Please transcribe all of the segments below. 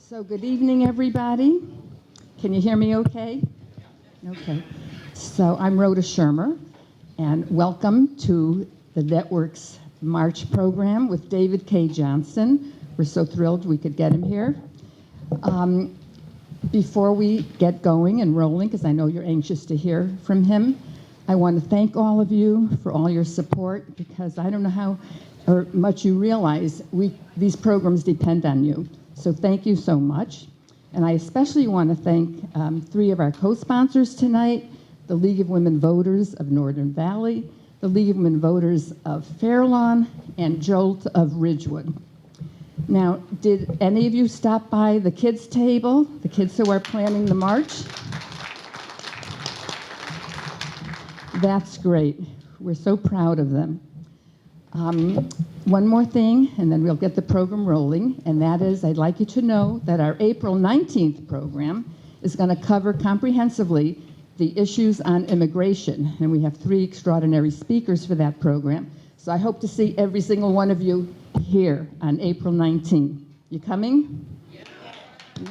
So good evening, everybody. Can you hear me okay? Okay. So I'm Rhoda Shermer, and welcome to the Network's March program with David Cay Johnston. We're so thrilled we could get him here. Before we get going and rolling, because I know you're anxious to hear from him, I want to thank all of you for all your support, because I don't know how or much you realize these programs depend on you. So thank you so much. And I especially want to thank three of our co-sponsors tonight: the League of Women Voters of Northern Valley, the League of Women Voters of Fairlawn, and Jolt of Ridgewood. Now, did any of you stop by the kids' table, the kids who are planning the march? That's great. We're so proud of them. One more thing, and then we'll get the program rolling, and that is I'd like you to know that our April 19th program is going to cover comprehensively the issues on immigration, and we have 3 extraordinary speakers for that program. So I hope to see every single one of you here on April 19th. You coming?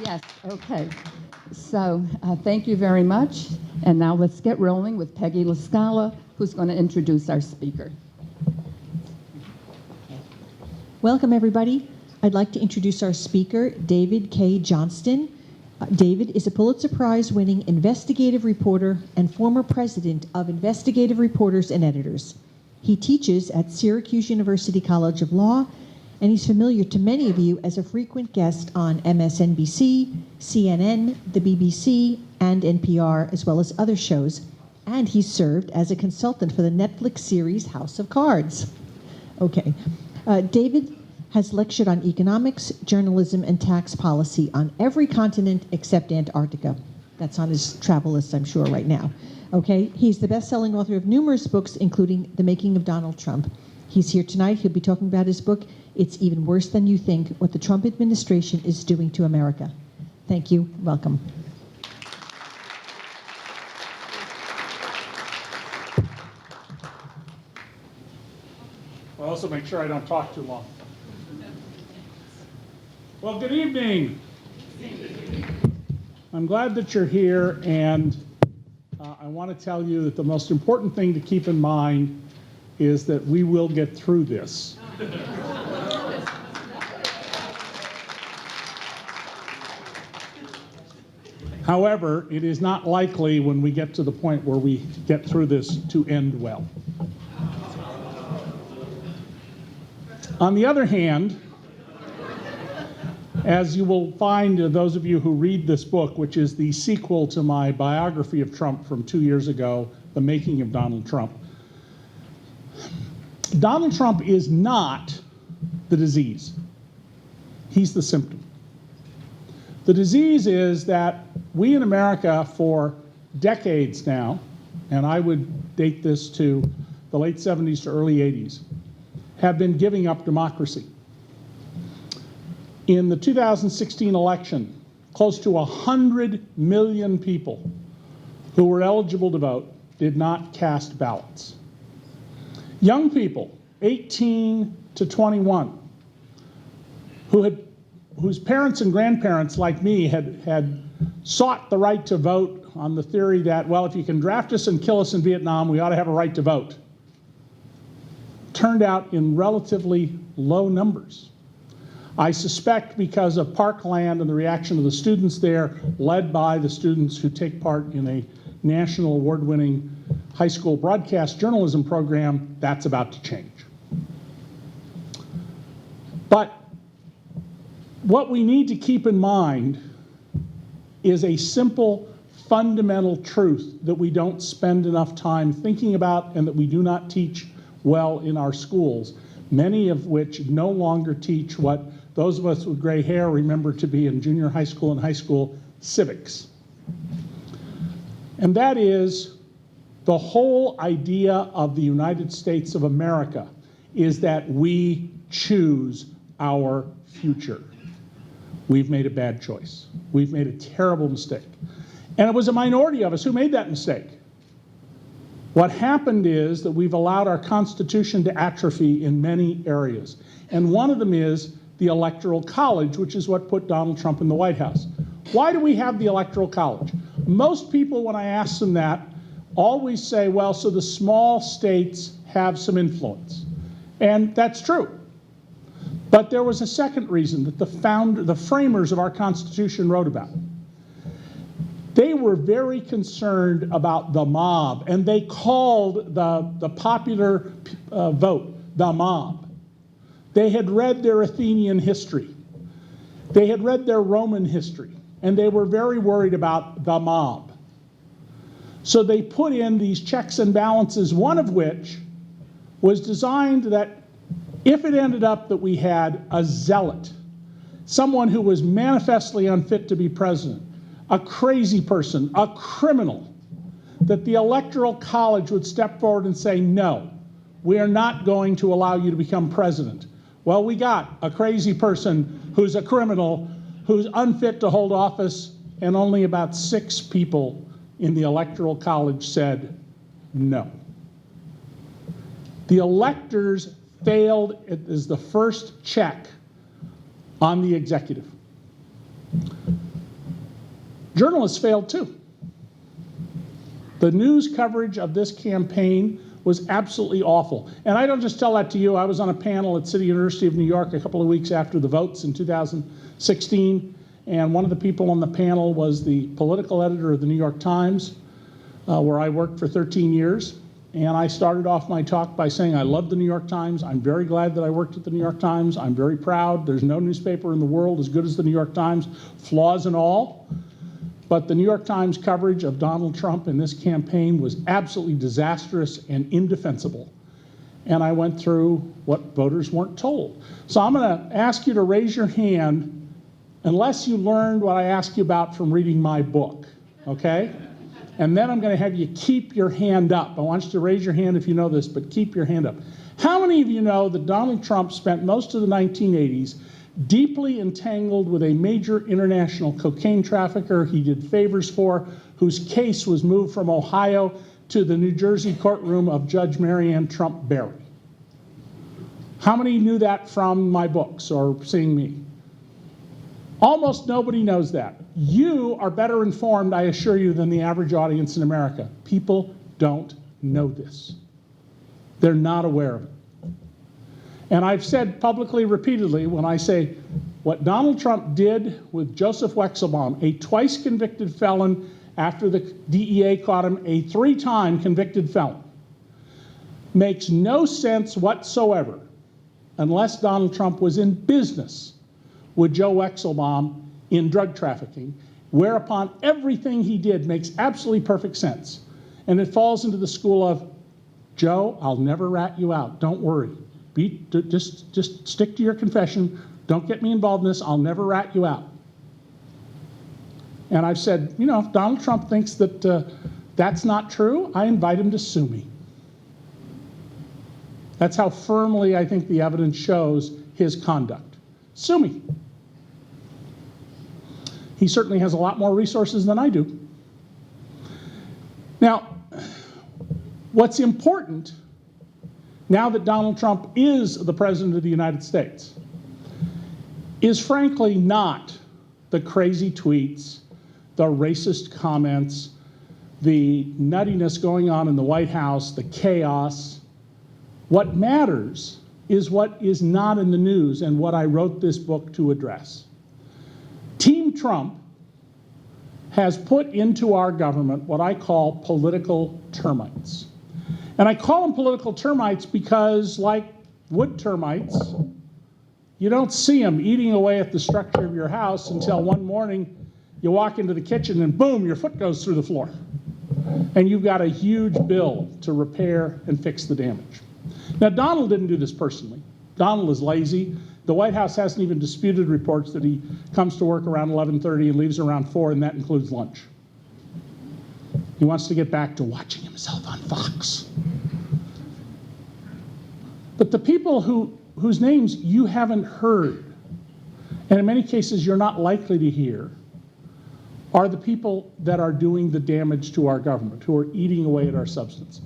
Yes, okay. So thank you very much, and now let's get rolling with Peggy LaScala, who's going to introduce our speaker. Welcome, everybody. I'd like to introduce our speaker, David Cay Johnston. David is a Pulitzer Prize-winning investigative reporter and former president of Investigative Reporters and Editors. He teaches at Syracuse University College of Law, and he's familiar to many of you as a frequent guest on MSNBC, CNN, the BBC, and NPR, as well as other shows. And he's served as a consultant for the Netflix series House of Cards. Okay. David has lectured on economics, journalism, and tax policy on every continent except Antarctica. That's on his travel list, I'm sure, right now. Okay, he's the best-selling author of numerous books, including The Making of Donald Trump. He's here tonight. He'll be talking about his book, It's Even Worse Than You Think, What the Trump Administration is Doing to America. Thank you. Welcome. I'll also make sure I don't talk too long. Well, good evening. I'm glad that you're here, and I want to tell you that the most important thing to keep in mind is that we will get through this. However, it is not likely when we get to the point where we get through this to end well. On the other hand, as you will find, those of you who read this book, which is the sequel to my biography of Trump from 2 years ago, The Making of Donald Trump, Donald Trump is not the disease. He's the symptom. The disease is that we in America for decades now, and I would date this to the late 70s to early 80s, have been giving up democracy. In the 2016 election, close to 100 million people who were eligible to vote did not cast ballots. Young people, 18 to 21, whose parents and grandparents, like me, had sought the right to vote on the theory that, well, if you can draft us and kill us in Vietnam, we ought to have a right to vote, turned out in relatively low numbers. I suspect because of Parkland and the reaction of the students there, led by the students who take part in a national award-winning high school broadcast journalism program, that's about to change. But what we need to keep in mind is a simple, fundamental truth that we don't spend enough time thinking about and that we do not teach well in our schools, many of which no longer teach what those of us with gray hair remember to be in junior high school and high school civics. And that is the whole idea of the United States of America is that we choose our future. We've made a bad choice. We've made a terrible mistake. And it was a minority of us who made that mistake. What happened is that we've allowed our Constitution to atrophy in many areas. And one of them is the Electoral College, which is what put Donald Trump in the White House. Why do we have the Electoral College? Most people, when I ask them that, always say, well, so the small states have some influence. And that's true. But there was a second reason that the framers of our Constitution wrote about. They were very concerned about the mob, and they called the popular vote the mob. They had read their Athenian history. They had read their Roman history, and they were very worried about the mob. So they put in these checks and balances, one of which was designed that if it ended up that we had a zealot, someone who was manifestly unfit to be president, a crazy person, a criminal, that the Electoral College would step forward and say, no, we are not going to allow you to become president. Well, we got a crazy person who's a criminal, who's unfit to hold office, and only about 6 people in the Electoral College said no. The electors failed as the first check on the executive. Journalists failed too. The news coverage of this campaign was absolutely awful. And I don't just tell that to you. I was on a panel at City University of New York a couple of weeks after the votes in 2016, and one of the people on the panel was the political editor of the New York Times, where I worked for 13 years. And I started off my talk by saying I love the New York Times. I'm very glad that I worked at the New York Times. I'm very proud. There's no newspaper in the world as good as the New York Times, flaws and all. But the New York Times coverage of Donald Trump in this campaign was absolutely disastrous and indefensible. And I went through what voters weren't told. So I'm going to ask you to raise your hand unless you learned what I asked you about from reading my book, okay? And then I'm going to have you keep your hand up. I want you to raise your hand if you know this, but keep your hand up. How many of you know that Donald Trump spent most of the 1980s deeply entangled with a major international cocaine trafficker he did favors for, whose case was moved from Ohio to the New Jersey courtroom of Judge Marianne Trump Berry? How many knew that from my books or seeing me? Almost nobody knows that. You are better informed, I assure you, than the average audience in America. People don't know this. They're not aware of it. And I've said publicly repeatedly when I say what Donald Trump did with Joseph Wexelbaum, a twice convicted felon after the DEA caught him, a 3-time convicted felon, makes no sense whatsoever unless Donald Trump was in business with Joe Wexelbaum in drug trafficking, whereupon everything he did makes absolutely perfect sense. And it falls into the school of, Joe, I'll never rat you out. Don't worry. Just stick to your confession. Don't get me involved in this. I'll never rat you out. And I've said, you know, if Donald Trump thinks that that's not true, I invite him to sue me. That's how firmly I think the evidence shows his conduct. Sue me. He certainly has a lot more resources than I do. Now, what's important, now that Donald Trump is the President of the United States, is frankly not the crazy tweets, the racist comments, the nuttiness going on in the White House, the chaos. What matters is what is not in the news and what I wrote this book to address. Team Trump has put into our government what I call political termites. And I call them political termites because, like wood termites, you don't see them eating away at the structure of your house until one morning you walk into the kitchen and boom, your foot goes through the floor. And you've got a huge bill to repair and fix the damage. Now, Donald didn't do this personally. Donald is lazy. The White House hasn't even disputed reports that he comes to work around 11:30 and leaves around 4, and that includes lunch. He wants to get back to watching himself on Fox. But the people whose names you haven't heard, and in many cases you're not likely to hear, are the people that are doing the damage to our government, who are eating away at our substance.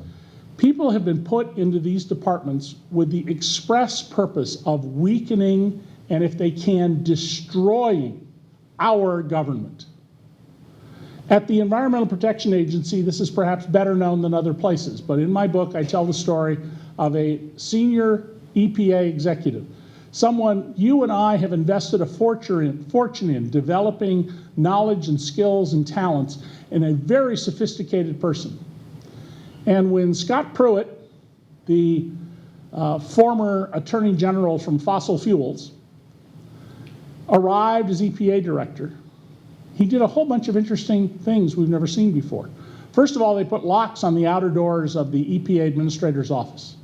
People have been put into these departments with the express purpose of weakening and if they can, destroying our government. At the Environmental Protection Agency, this is perhaps better known than other places, but in my book I tell the story of a senior EPA executive, someone you and I have invested a fortune in developing knowledge and skills and talents in a very sophisticated person. And when Scott Pruitt, the former Attorney General from fossil fuels, arrived as EPA director, he did a whole bunch of interesting things we've never seen before. First of all, they put locks on the outer doors of the EPA administrator's office.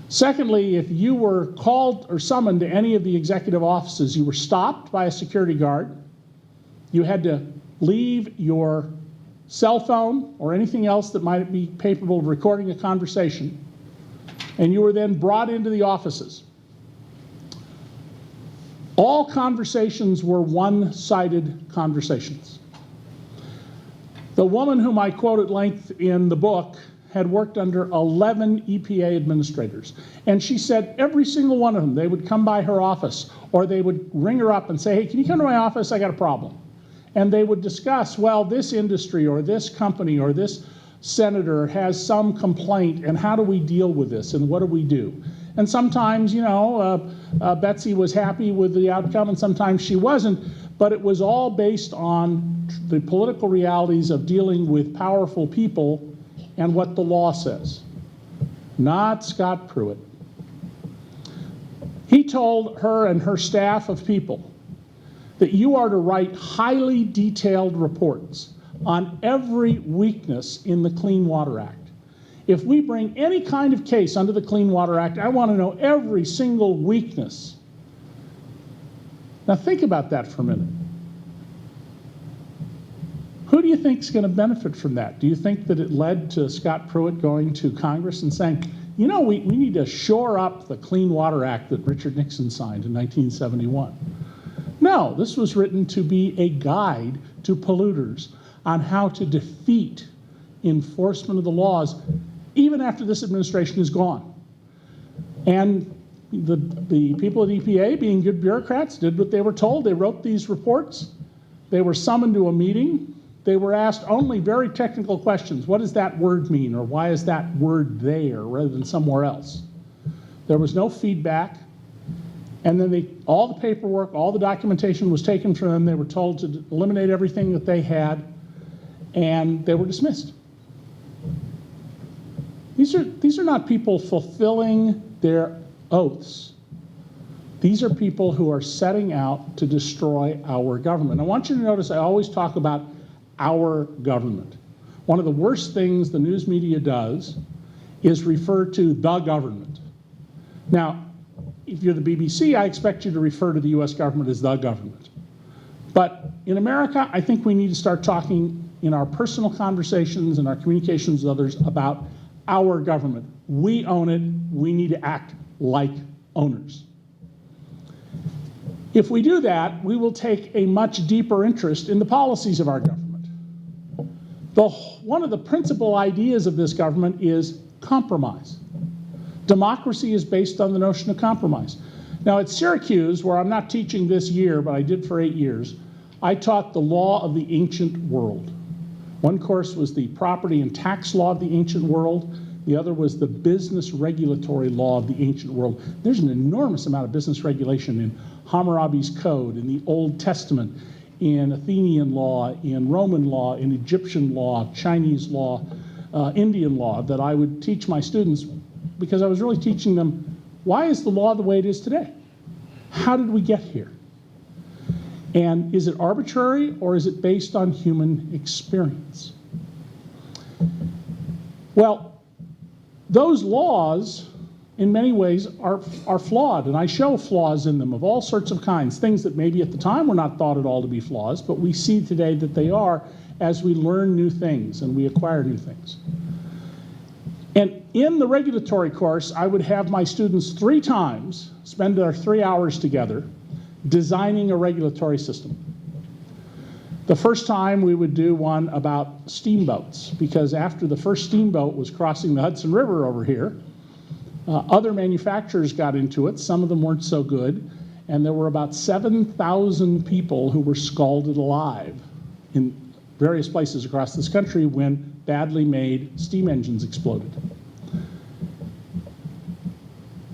Secondly, if you were called or summoned to any of the executive offices, you were stopped by a security guard. You had to leave your cell phone or anything else that might be capable of recording a conversation, and you were then brought into the offices. All conversations were one-sided conversations. The woman whom I quote at length in the book had worked under 11 EPA administrators, and she said every single one of them, they would come by her office, or they would ring her up and say, hey, can you come to my office? I got a problem. And they would discuss, well, this industry or this company or this senator has some complaint, and how do we deal with this, and what do we do? And sometimes, Betsy was happy with the outcome, and sometimes she wasn't, but it was all based on the political realities of dealing with powerful people and what the law says, not Scott Pruitt. He told her and her staff of people that you are to write highly detailed reports on every weakness in the Clean Water Act. If we bring any kind of case under the Clean Water Act, I want to know every single weakness. Now think about that for a minute. Who do you think is going to benefit from that? Do you think that it led to Scott Pruitt going to Congress and saying, you know, we need to shore up the Clean Water Act that Richard Nixon signed in 1971? No, this was written to be a guide to polluters on how to defeat enforcement of the laws even after this administration is gone. And the people at EPA, being good bureaucrats, did what they were told. They wrote these reports. They were summoned to a meeting. They were asked only very technical questions. What does that word mean, or why is that word there rather than somewhere else? There was no feedback. And then all the paperwork, all the documentation was taken from them. They were told to eliminate everything that they had, and they were dismissed. These are not people fulfilling their oaths. These are people who are setting out to destroy our government. I want you to notice I always talk about our government. One of the worst things the news media does is refer to the government. Now, if you're the BBC, I expect you to refer to the US government as the government. But in America, I think we need to start talking in our personal conversations and our communications with others about our government. We own it. We need to act like owners. If we do that, we will take a much deeper interest in the policies of our government. One of the principal ideas of this government is compromise. Democracy is based on the notion of compromise. Now at Syracuse, where I'm not teaching this year, but I did for 8 years, I taught the law of the ancient world. One course was the property and tax law of the ancient world. The other was the business regulatory law of the ancient world. There's an enormous amount of business regulation in Hammurabi's Code, in the Old Testament, in Athenian law, in Roman law, in Egyptian law, Chinese law, Indian law that I would teach my students, because I was really teaching them, why is the law the way it is today? How did we get here? And is it arbitrary, or is it based on human experience? Well, those laws, in many ways, are flawed, and I show flaws in them of all sorts of kinds, things that maybe at the time were not thought at all to be flaws, but we see today that they are as we learn new things and we acquire new things. And in the regulatory course, I would have my students 3 times spend their 3 hours together designing a regulatory system. The first time we would do one about steamboats, because after the first steamboat was crossing the Hudson River over here, other manufacturers got into it. Some of them weren't so good, and there were about 7,000 people who were scalded alive in various places across this country when badly made steam engines exploded.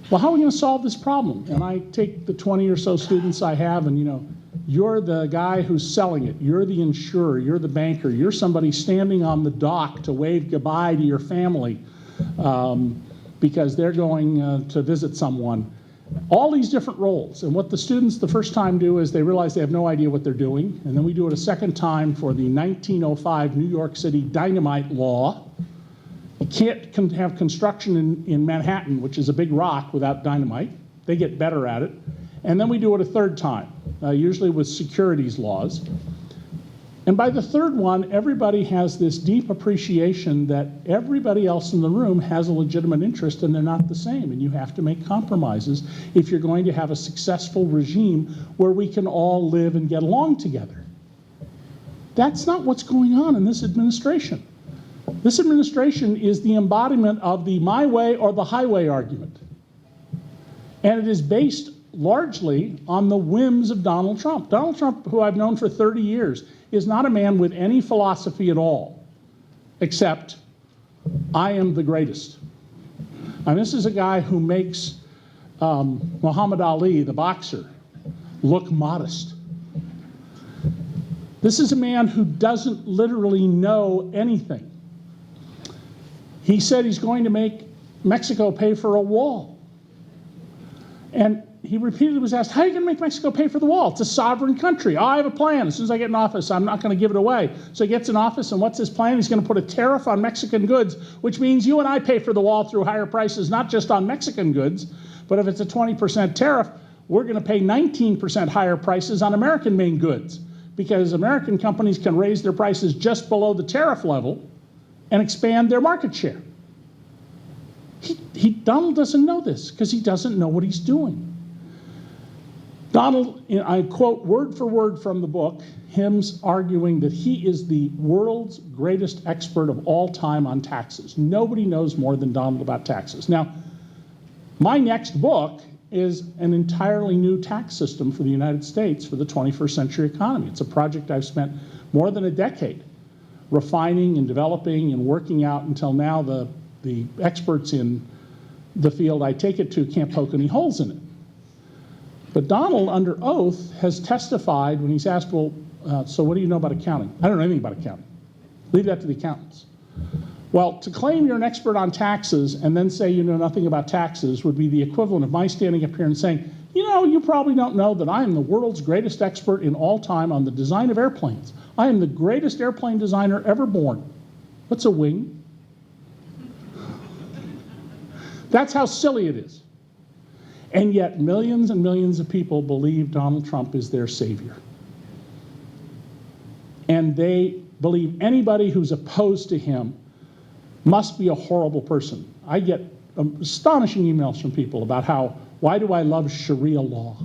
Well, how are we going to solve this problem? And I take the 20 or so students I have, and you're the guy who's selling it, you're the insurer, you're the banker, you're somebody standing on the dock to wave goodbye to your family because they're going to visit someone. All these different roles. And what the students the first time do is they realize they have no idea what they're doing. And then we do it a second time for the 1905 New York City dynamite law. You can't have construction in Manhattan, which is a big rock, without dynamite. They get better at it. And then we do it a third time, usually with securities laws. And by the third one, everybody has this deep appreciation that everybody else in the room has a legitimate interest and they're not the same. And you have to make compromises if you're going to have a successful regime where we can all live and get along together. That's not what's going on in this administration. This administration is the embodiment of the my way or the highway argument. And it is based largely on the whims of Donald Trump. Donald Trump, who I've known for 30 years, is not a man with any philosophy at all, except I am the greatest. And this is a guy who makes Muhammad Ali, the boxer, look modest. This is a man who doesn't literally know anything. He said he's going to make Mexico pay for a wall. And he repeatedly was asked, how are you going to make Mexico pay for the wall? It's a sovereign country. Oh, I have a plan. As soon as I get in office, I'm not going to give it away. So he gets in office, and what's his plan? He's going to put a tariff on Mexican goods, which means you and I pay for the wall through higher prices, not just on Mexican goods, but if it's a 20% tariff, we're going to pay 19% higher prices on American-made goods because American companies can raise their prices just below the tariff level and expand their market share. Donald doesn't know this because he doesn't know what he's doing. Donald, I quote word for word from the book, him's arguing that he is the world's greatest expert of all time on taxes. Nobody knows more than Donald about taxes. Now, my next book is an entirely new tax system for the United States for the 21st century economy. It's a project I've spent more than a decade refining and developing and working out until now the experts in the field I take it to can't poke any holes in it. But Donald, under oath, has testified when he's asked, well, so what do you know about accounting? I don't know anything about accounting. Leave that to the accountants. Well, to claim you're an expert on taxes and then say you know nothing about taxes would be the equivalent of my standing up here and saying, you probably don't know that I am the world's greatest expert in all time on the design of airplanes. I am the greatest airplane designer ever born. What's a wing? That's how silly it is. And yet millions and millions of people believe Donald Trump is their savior. And they believe anybody who's opposed to him must be a horrible person. I get astonishing emails from people about why do I love Sharia law?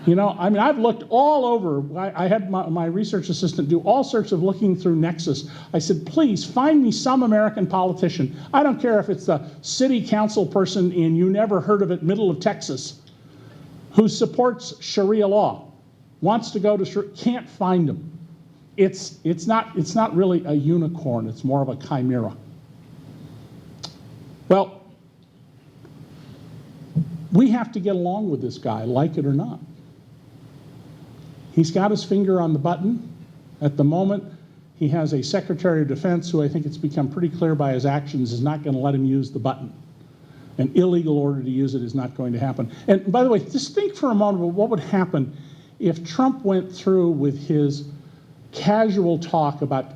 I've looked all over. I had my research assistant do all sorts of looking through Nexus. I said, please find me some American politician. I don't care if it's the city council person in you never heard of it, middle of Texas, who supports Sharia law, wants to go to Sharia, can't find him. It's not really a unicorn. It's more of a chimera. Well, we have to get along with this guy, like it or not. He's got his finger on the button. At the moment, he has a Secretary of Defense who I think it's become pretty clear by his actions is not going to let him use the button. An illegal order to use it is not going to happen. And by the way, just think for a moment about what would happen if Trump went through with his casual talk about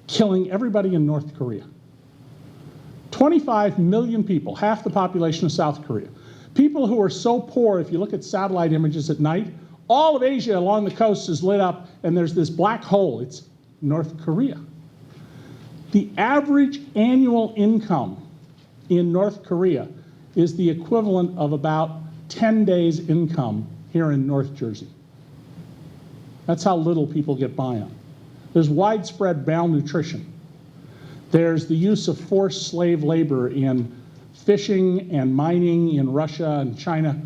killing everybody in North Korea. 25 million people, half the population of South Korea. People who are so poor, if you look at satellite images at night, all of Asia along the coast is lit up, and there's this black hole. It's North Korea. The average annual income in North Korea is the equivalent of about 10 days' income here in North Jersey. That's how little people get by on. There's widespread malnutrition. There's the use of forced slave labor in fishing and mining in Russia and China.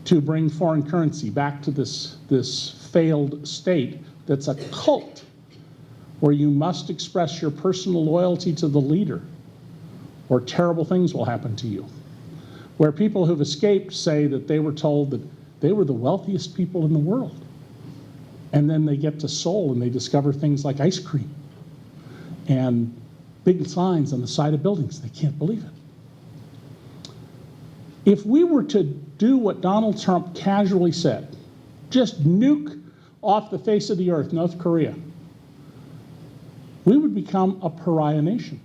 to bring foreign currency back to this failed state that's a cult, where you must express your personal loyalty to the leader, or terrible things will happen to you. Where people who've escaped say that they were told that they were the wealthiest people in the world. And then they get to Seoul and they discover things like ice cream and big signs on the side of buildings. They can't believe it. If we were to do what Donald Trump casually said, just nuke off the face of the earth North Korea, we would become a pariah nation.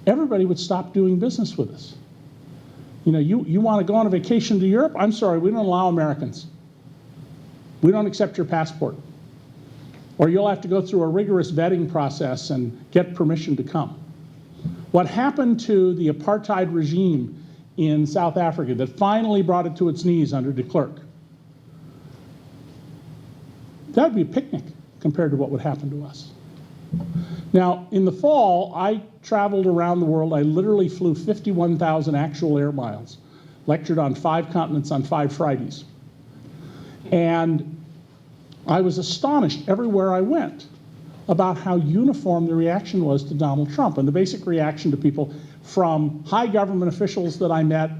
Everybody would stop doing business with us. You know, you want to go on a vacation to Europe? I'm sorry, we don't allow Americans. We don't accept your passport. Or you'll have to go through a rigorous vetting process and get permission to come. What happened to the apartheid regime in South Africa that finally brought it to its knees under de Klerk? That would be a picnic compared to what would happen to us. Now, in the fall, I traveled around the world. I literally flew 51,000 actual air miles, lectured on 5 continents on 5 Fridays. And I was astonished everywhere I went about how uniform the reaction was to Donald Trump. And the basic reaction to people, from high government officials that I met,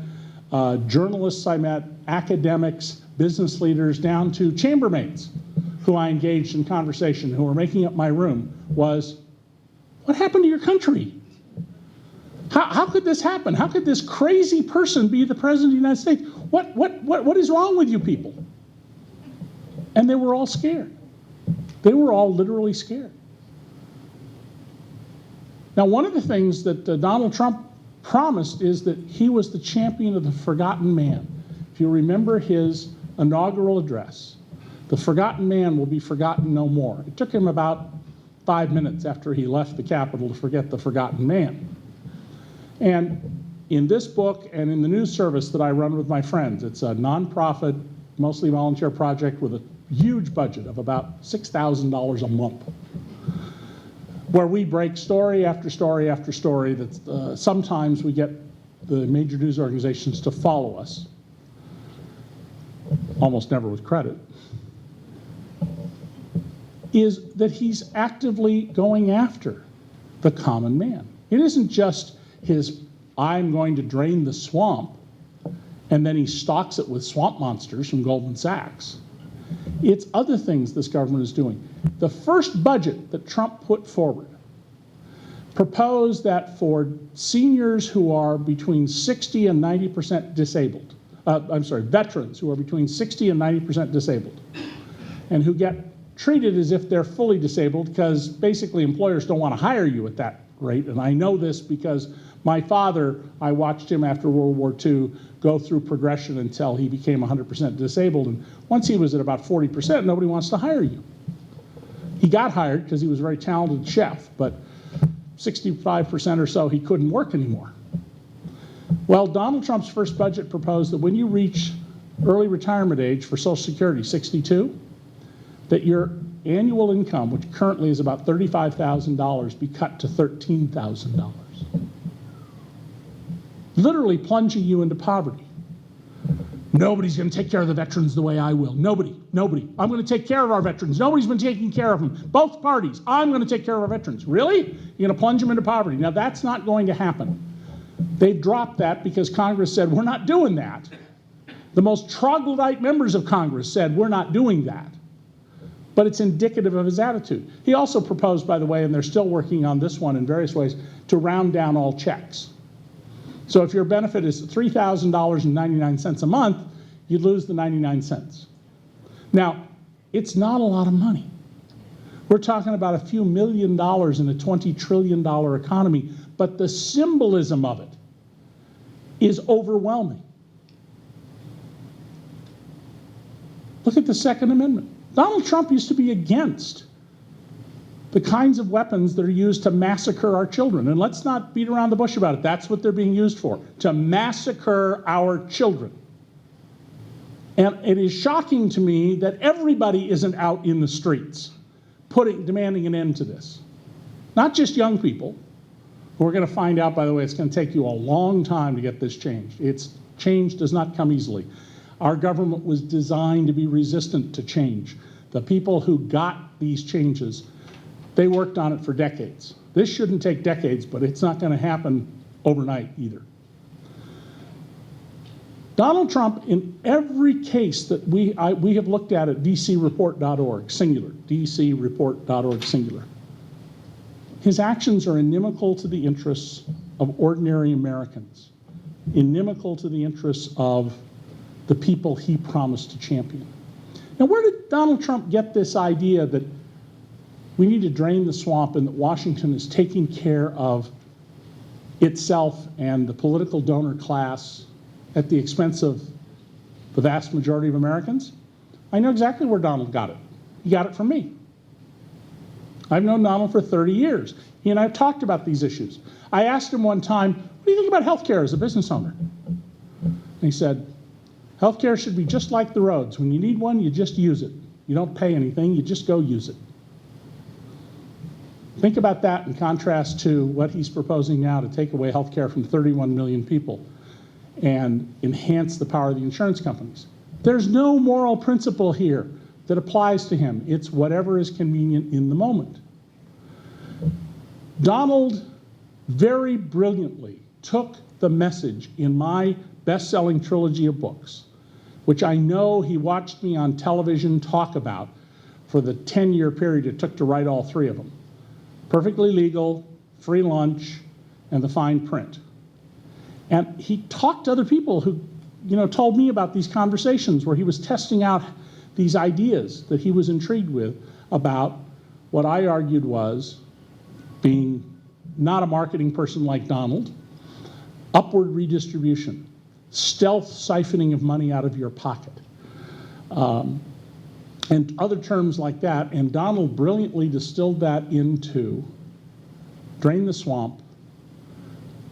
journalists I met, academics, business leaders, down to chambermaids who I engaged in conversation, who were making up my room, was, what happened to your country? How could this happen? How could this crazy person be the president of the United States? What is wrong with you people? And they were all scared. They were all literally scared. Now, one of the things that Donald Trump promised is that he was the champion of the forgotten man. If you remember his inaugural address, the forgotten man will be forgotten no more. It took him about 5 minutes after he left the Capitol to forget the forgotten man. And in this book and in the news service that I run with my friends, it's a nonprofit, mostly volunteer project with a huge budget of about $6,000 a month, where we break story after story after story that sometimes we get the major news organizations to follow us, almost never with credit, is that he's actively going after the common man. It isn't just his, I'm going to drain the swamp, and then he stocks it with swamp monsters from Goldman Sachs. It's other things this government is doing. The first budget that Trump put forward proposed that for seniors who are between 60 and 90% disabled, veterans who are between 60 and 90% disabled, and who get treated as if they're fully disabled, because basically employers don't want to hire you at that rate. And I know this because my father, I watched him after World War II go through progression until he became 100% disabled. And once he was at about 40%, nobody wants to hire you. He got hired because he was a very talented chef, but 65% or so he couldn't work anymore. Well, Donald Trump's first budget proposed that when you reach early retirement age for Social Security, 62, that your annual income, which currently is about $35,000, be cut to $13,000. Literally plunging you into poverty. Nobody's going to take care of the veterans the way I will. Nobody. I'm going to take care of our veterans. Nobody's been taking care of them. Both parties. I'm going to take care of our veterans. Really? You're going to plunge them into poverty. Now, that's not going to happen. They dropped that because Congress said, we're not doing that. The most troglodyte members of Congress said, we're not doing that. But it's indicative of his attitude. He also proposed, by the way, and they're still working on this one in various ways, to round down all checks. So if your benefit is $3,000.99 a month, you lose the 99 cents. Now, it's not a lot of money. We're talking about a few $1 million in a $20 trillion economy, but the symbolism of it is overwhelming. Look at the Second Amendment. Donald Trump used to be against the kinds of weapons that are used to massacre our children. And let's not beat around the bush about it. That's what they're being used for, to massacre our children. And it is shocking to me that everybody isn't out in the streets demanding an end to this. Not just young people. We're going to find out, by the way, it's going to take you a long time to get this changed. Change does not come easily. Our government was designed to be resistant to change. The people who got these changes, they worked on it for decades. This shouldn't take decades, but it's not going to happen overnight either. Donald Trump, in every case that we have looked at dcreport.org, singular, dcreport.org, singular, his actions are inimical to the interests of ordinary Americans, inimical to the interests of the people he promised to champion. Now, where did Donald Trump get this idea that we need to drain the swamp and that Washington is taking care of itself and the political donor class at the expense of the vast majority of Americans? I know exactly where Donald got it. He got it from me. I've known Donald for 30 years. He and I have talked about these issues. I asked him one time, what do you think about health care as a business owner? And he said, health care should be just like the roads. When you need one, you just use it. You don't pay anything, you just go use it. Think about that in contrast to what he's proposing now to take away health care from 31 million people and enhance the power of the insurance companies. There's no moral principle here that applies to him. It's whatever is convenient in the moment. Donald very brilliantly took the message in my best-selling trilogy of books, which I know he watched me on television talk about for the 10-year period it took to write all three of them. Perfectly Legal, Free Lunch, and The Fine Print. And he talked to other people who, told me about these conversations where he was testing out these ideas that he was intrigued with about what I argued was, being not a marketing person like Donald, upward redistribution, stealth siphoning of money out of your pocket, and other terms like that. And Donald brilliantly distilled that into drain the swamp.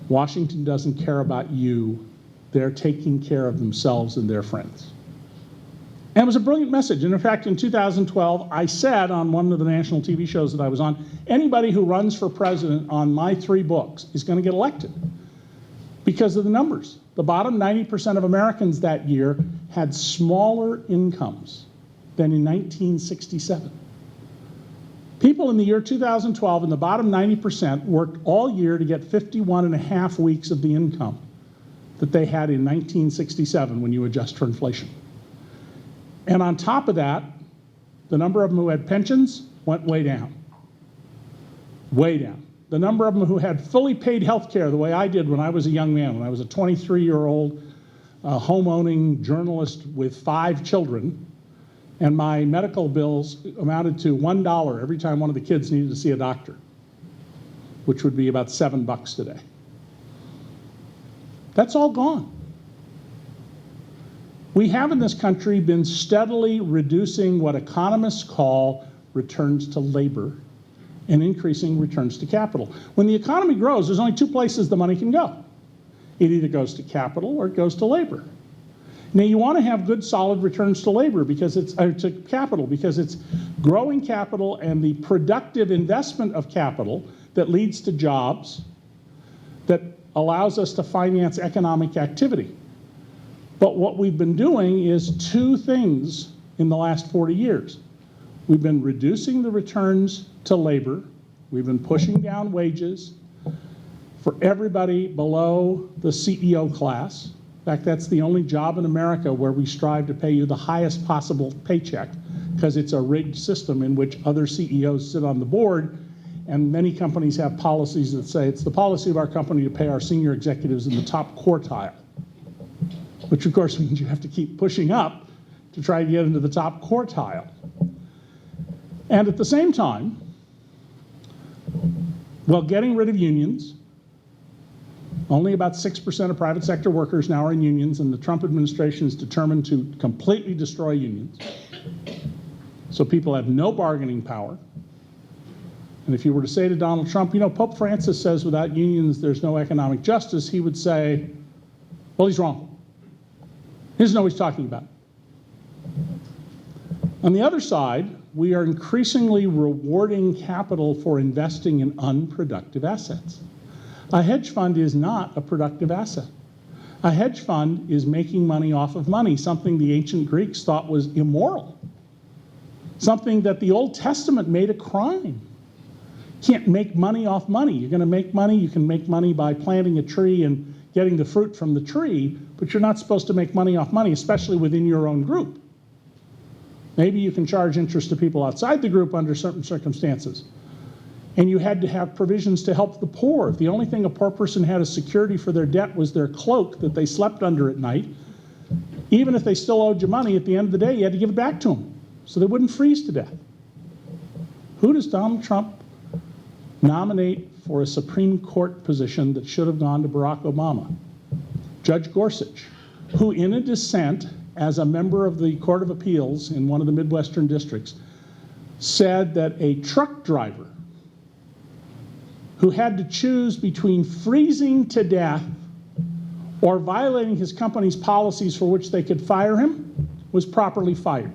Washington doesn't care about you. They're taking care of themselves and their friends. And it was a brilliant message. And in fact, in 2012, I said on one of the national TV shows that I was on, anybody who runs for president on my three books is going to get elected because of the numbers. The bottom 90% of Americans that year had smaller incomes than in 1967. People in the year 2012 in the bottom 90% worked all year to get 51.5 weeks of the income that they had in 1967 when you adjust for inflation. And on top of that, the number of them who had pensions went way down. Way down. The number of them who had fully paid health care the way I did when I was a young man, when I was a 23-year-old home-owning journalist with 5 children, and my medical bills amounted to $1 every time one of the kids needed to see a doctor, which would be about $7 today. That's all gone. We have in this country been steadily reducing what economists call returns to labor and increasing returns to capital. When the economy grows, there's only 2 places the money can go. It either goes to capital or it goes to labor. Now, you want to have good, solid returns to labor because it's to capital, because it's growing capital and the productive investment of capital that leads to jobs that allows us to finance economic activity. But what we've been doing is 2 things in the last 40 years. We've been reducing the returns to labor. We've been pushing down wages for everybody below the CEO class. In fact, that's the only job in America where we strive to pay you the highest possible paycheck, because it's a rigged system in which other CEOs sit on the board, and many companies have policies that say it's the policy of our company to pay our senior executives in the top quartile, which of course means you have to keep pushing up to try to get into the top quartile. And at the same time, while getting rid of unions, only about 6% of private sector workers now are in unions, and the Trump administration is determined to completely destroy unions. So people have no bargaining power. And if you were to say to Donald Trump, Pope Francis says without unions there's no economic justice, he would say, well, he's wrong. He doesn't know what he's talking about. On the other side, we are increasingly rewarding capital for investing in unproductive assets. A hedge fund is not a productive asset. A hedge fund is making money off of money, something the ancient Greeks thought was immoral, something that the Old Testament made a crime. Can't make money off money. You're going to make money, you can make money by planting a tree and getting the fruit from the tree, but you're not supposed to make money off money, especially within your own group. Maybe you can charge interest to people outside the group under certain circumstances. And you had to have provisions to help the poor. If the only thing a poor person had as security for their debt was their cloak that they slept under at night, even if they still owed you money, at the end of the day, you had to give it back to them so they wouldn't freeze to death. Who does Donald Trump nominate for a Supreme Court position that should have gone to Barack Obama? Judge Gorsuch, who in a dissent as a member of the Court of Appeals in one of the Midwestern districts said that a truck driver who had to choose between freezing to death or violating his company's policies for which they could fire him was properly fired.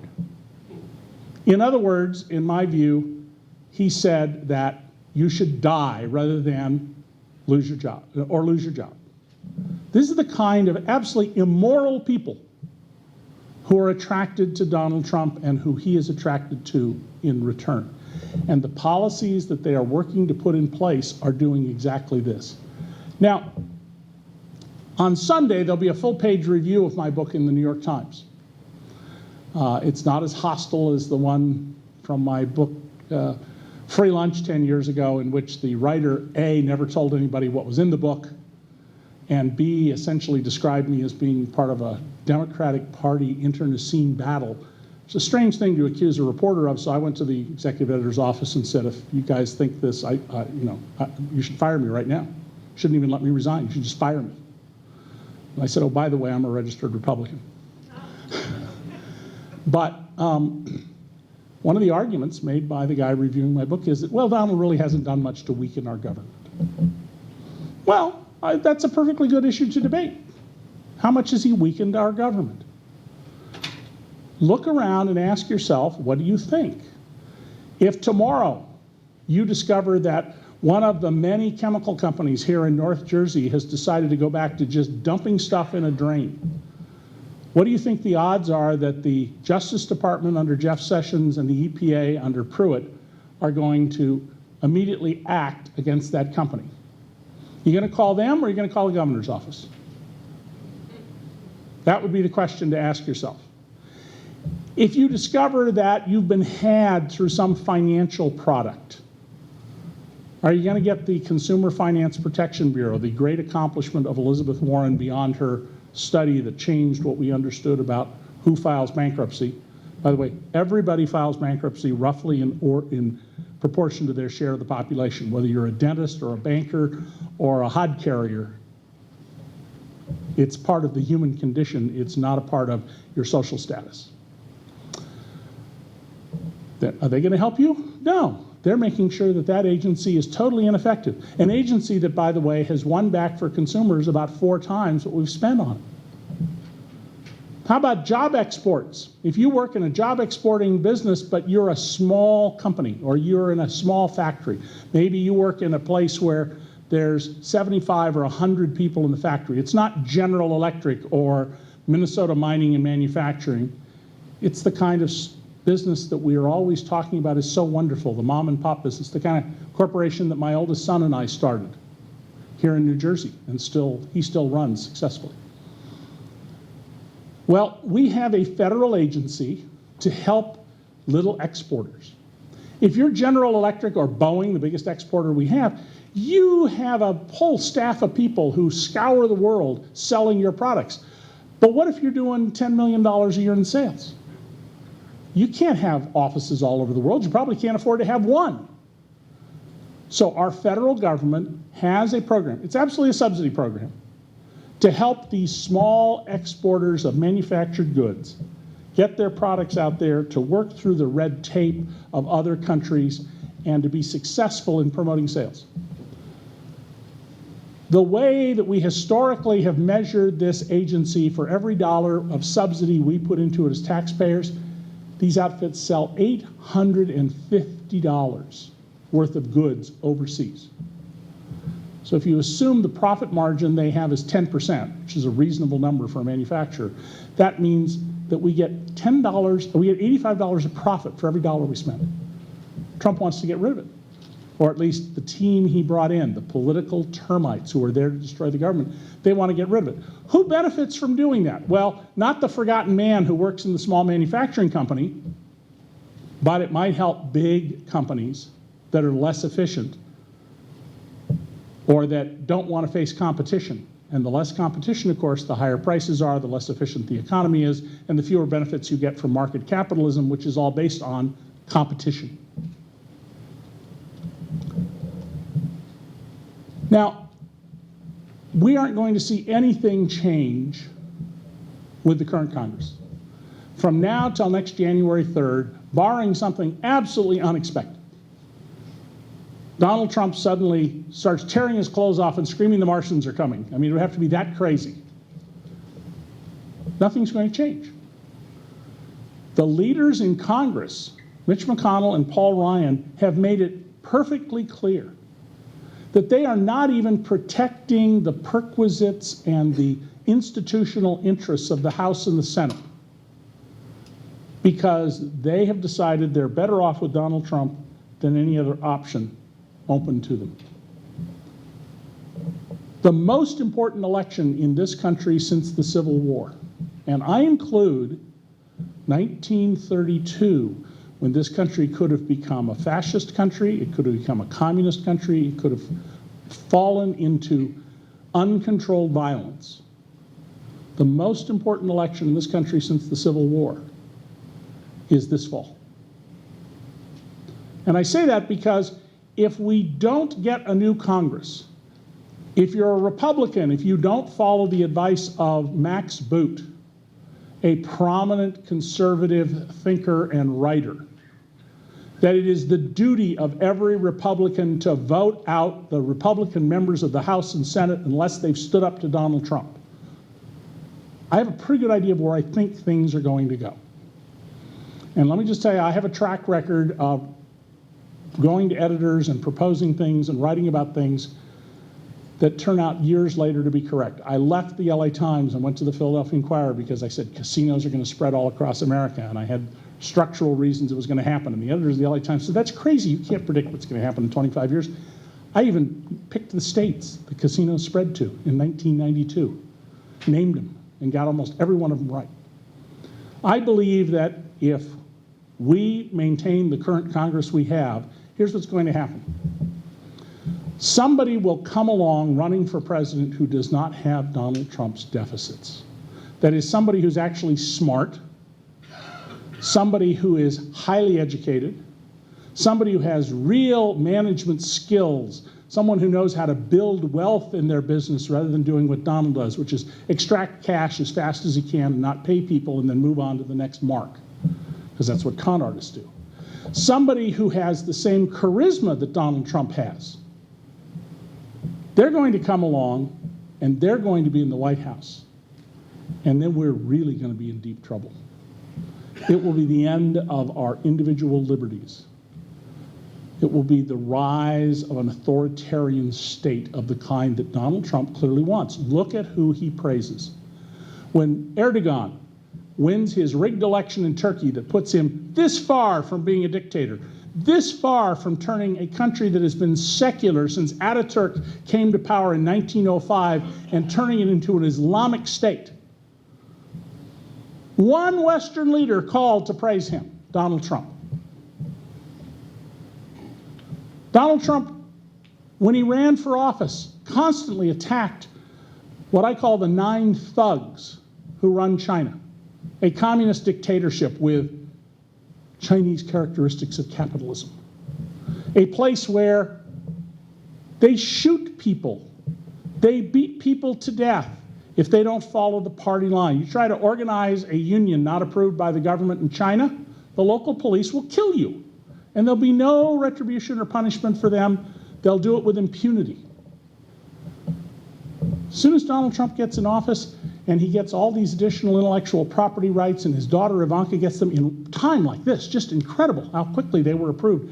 In other words, in my view, he said that you should die rather than lose your job or lose your job. This is the kind of absolutely immoral people who are attracted to Donald Trump and who he is attracted to in return. And the policies that they are working to put in place are doing exactly this. Now, on Sunday, there'll be a full-page review of my book in the New York Times. It's not as hostile as the one from my book, Free Lunch 10 years ago, in which the writer, A, never told anybody what was in the book, and B, essentially described me as being part of a Democratic Party internecine battle. It's a strange thing to accuse a reporter of, so I went to the executive editor's office and said, if you guys think this, you should fire me right now. Shouldn't even let me resign. You should just fire me. And I said, oh, by the way, I'm a registered Republican. But one of the arguments made by the guy reviewing my book is that, well, Donald really hasn't done much to weaken our government. Well, that's a perfectly good issue to debate. How much has he weakened our government? Look around and ask yourself, what do you think? If tomorrow you discover that one of the many chemical companies here in North Jersey has decided to go back to just dumping stuff in a drain, what do you think the odds are that the Justice Department under Jeff Sessions and the EPA under Pruitt are going to immediately act against that company? You going to call them or are you going to call the governor's office? That would be the question to ask yourself. If you discover that you've been had through some financial product, are you going to get the Consumer Finance Protection Bureau, the great accomplishment of Elizabeth Warren beyond her study that changed what we understood about who files bankruptcy? By the way, everybody files bankruptcy roughly in proportion to their share of the population, whether you're a dentist or a banker or a hod carrier. It's part of the human condition. It's not a part of your social status. Are they going to help you? No. They're making sure that that agency is totally ineffective. An agency that, by the way, has won back for consumers about 4 times what we've spent on it. How about job exports? If you work in a job exporting business, but you're a small company or you're in a small factory, maybe you work in a place where there's 75 or 100 people in the factory. It's not General Electric or Minnesota Mining and Manufacturing. It's the kind of business that we are always talking about is so wonderful, the mom and pop business, the kind of corporation that my oldest son and I started here in New Jersey, and he still runs successfully. Well, we have a federal agency to help little exporters. If you're General Electric or Boeing, the biggest exporter we have, you have a whole staff of people who scour the world selling your products. But what if you're doing $10 million a year in sales? You can't have offices all over the world. You probably can't afford to have one. So our federal government has a program. It's absolutely a subsidy program to help these small exporters of manufactured goods get their products out there, to work through the red tape of other countries, and to be successful in promoting sales. The way that we historically have measured this agency, for every dollar of subsidy we put into it as taxpayers, these outfits sell $850 worth of goods overseas. So if you assume the profit margin they have is 10%, which is a reasonable number for a manufacturer, that means that we get $10, we get $85 of profit for every dollar we spend. Trump wants to get rid of it, or at least the team he brought in, the political termites who are there to destroy the government, they want to get rid of it. Who benefits from doing that? Well, not the forgotten man who works in the small manufacturing company, but it might help big companies that are less efficient or that don't want to face competition. And the less competition, of course, the higher prices are, the less efficient the economy is, and the fewer benefits you get from market capitalism, which is all based on competition. Now, we aren't going to see anything change with the current Congress. From now till next January 3rd, barring something absolutely unexpected, Donald Trump suddenly starts tearing his clothes off and screaming the Martians are coming. I mean, it would have to be that crazy. Nothing's going to change. The leaders in Congress, Mitch McConnell and Paul Ryan, have made it perfectly clear that they are not even protecting the perquisites and the institutional interests of the House and the Senate, because they have decided they're better off with Donald Trump than any other option open to them. The most important election in this country since the Civil War, and I include 1932, when this country could have become a fascist country, it could have become a communist country, it could have fallen into uncontrolled violence. The most important election in this country since the Civil War is this fall. And I say that because if we don't get a new Congress, if you're a Republican, if you don't follow the advice of Max Boot, a prominent conservative thinker and writer, that it is the duty of every Republican to vote out the Republican members of the House and Senate unless they've stood up to Donald Trump, I have a pretty good idea of where I think things are going to go. And let me just tell you, I have a track record of going to editors and proposing things and writing about things that turn out years later to be correct. I left the LA Times and went to the Philadelphia Inquirer because I said casinos are going to spread all across America, and I had structural reasons it was going to happen. And the editors of the LA Times said, that's crazy, you can't predict what's going to happen in 25 years. I even picked the states the casinos spread to in 1992, named them, and got almost every one of them right. I believe that if we maintain the current Congress we have, here's what's going to happen. Somebody will come along running for president who does not have Donald Trump's deficits. That is, somebody who's actually smart, somebody who is highly educated, somebody who has real management skills, someone who knows how to build wealth in their business rather than doing what Donald does, which is extract cash as fast as he can and not pay people and then move on to the next mark, because that's what con artists do. Somebody who has the same charisma that Donald Trump has. They're going to come along and they're going to be in the White House. And then we're really going to be in deep trouble. It will be the end of our individual liberties. It will be the rise of an authoritarian state of the kind that Donald Trump clearly wants. Look at who he praises. When Erdogan wins his rigged election in Turkey that puts him this far from being a dictator, this far from turning a country that has been secular since Ataturk came to power in 1905 and turning it into an Islamic state. One Western leader called to praise him, Donald Trump. Donald Trump, when he ran for office, constantly attacked what I call the 9 thugs who run China, a communist dictatorship with Chinese characteristics of capitalism, a place where they shoot people, they beat people to death if they don't follow the party line. You try to organize a union not approved by the government in China, the local police will kill you, and there'll be no retribution or punishment for them. They'll do it with impunity. As soon as Donald Trump gets in office and he gets all these additional intellectual property rights and his daughter Ivanka gets them in time like this, just incredible how quickly they were approved.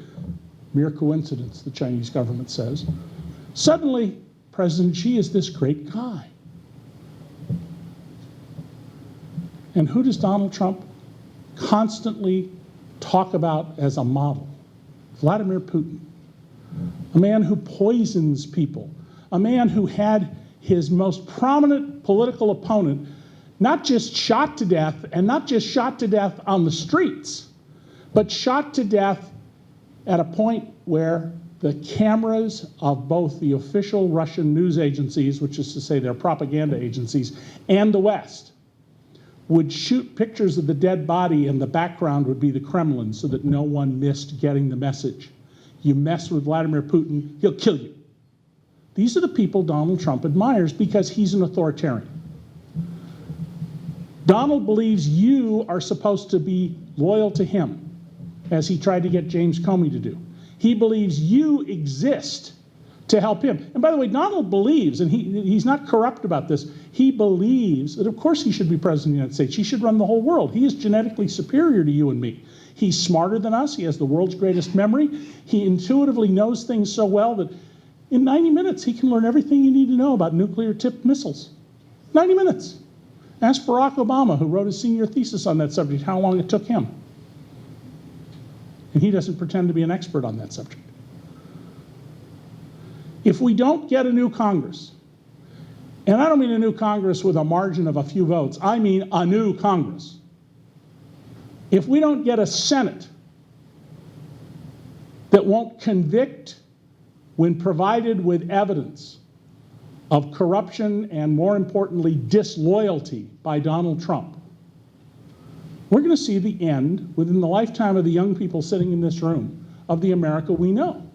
Mere coincidence, the Chinese government says. Suddenly, President Xi is this great guy. And who does Donald Trump constantly talk about as a model? Vladimir Putin, a man who poisons people, a man who had his most prominent political opponent not just shot to death, and not just shot to death on the streets, but shot to death at a point where the cameras of both the official Russian news agencies, which is to say their propaganda agencies, and the West, would shoot pictures of the dead body, and the background would be the Kremlin so that no one missed getting the message. You mess with Vladimir Putin, he'll kill you. These are the people Donald Trump admires because he's an authoritarian. Donald believes you are supposed to be loyal to him, as he tried to get James Comey to do. He believes you exist to help him. And by the way, Donald believes, and he's not corrupt about this, he believes that of course he should be president of the United States. He should run the whole world. He is genetically superior to you and me. He's smarter than us. He has the world's greatest memory. He intuitively knows things so well that in 90 minutes he can learn everything you need to know about nuclear-tipped missiles. 90 minutes. Ask Barack Obama, who wrote his senior thesis on that subject, how long it took him. And he doesn't pretend to be an expert on that subject. If we don't get a new Congress, and I don't mean a new Congress with a margin of a few votes, I mean a new Congress. If we don't get a Senate that won't convict when provided with evidence of corruption and, more importantly, disloyalty by Donald Trump, we're going to see the end, within the lifetime of the young people sitting in this room, of the America we know.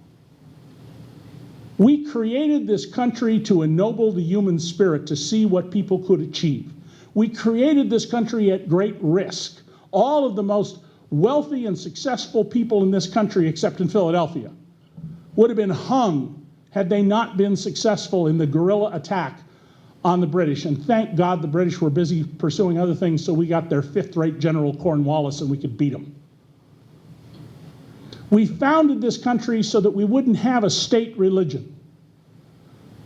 We created this country to ennoble the human spirit, to see what people could achieve. We created this country at great risk. All of the most wealthy and successful people in this country, except in Philadelphia, would have been hung had they not been successful in the guerrilla attack on the British. And thank God the British were busy pursuing other things, so we got their fifth-rate General Cornwallis and we could beat them. We founded this country so that we wouldn't have a state religion,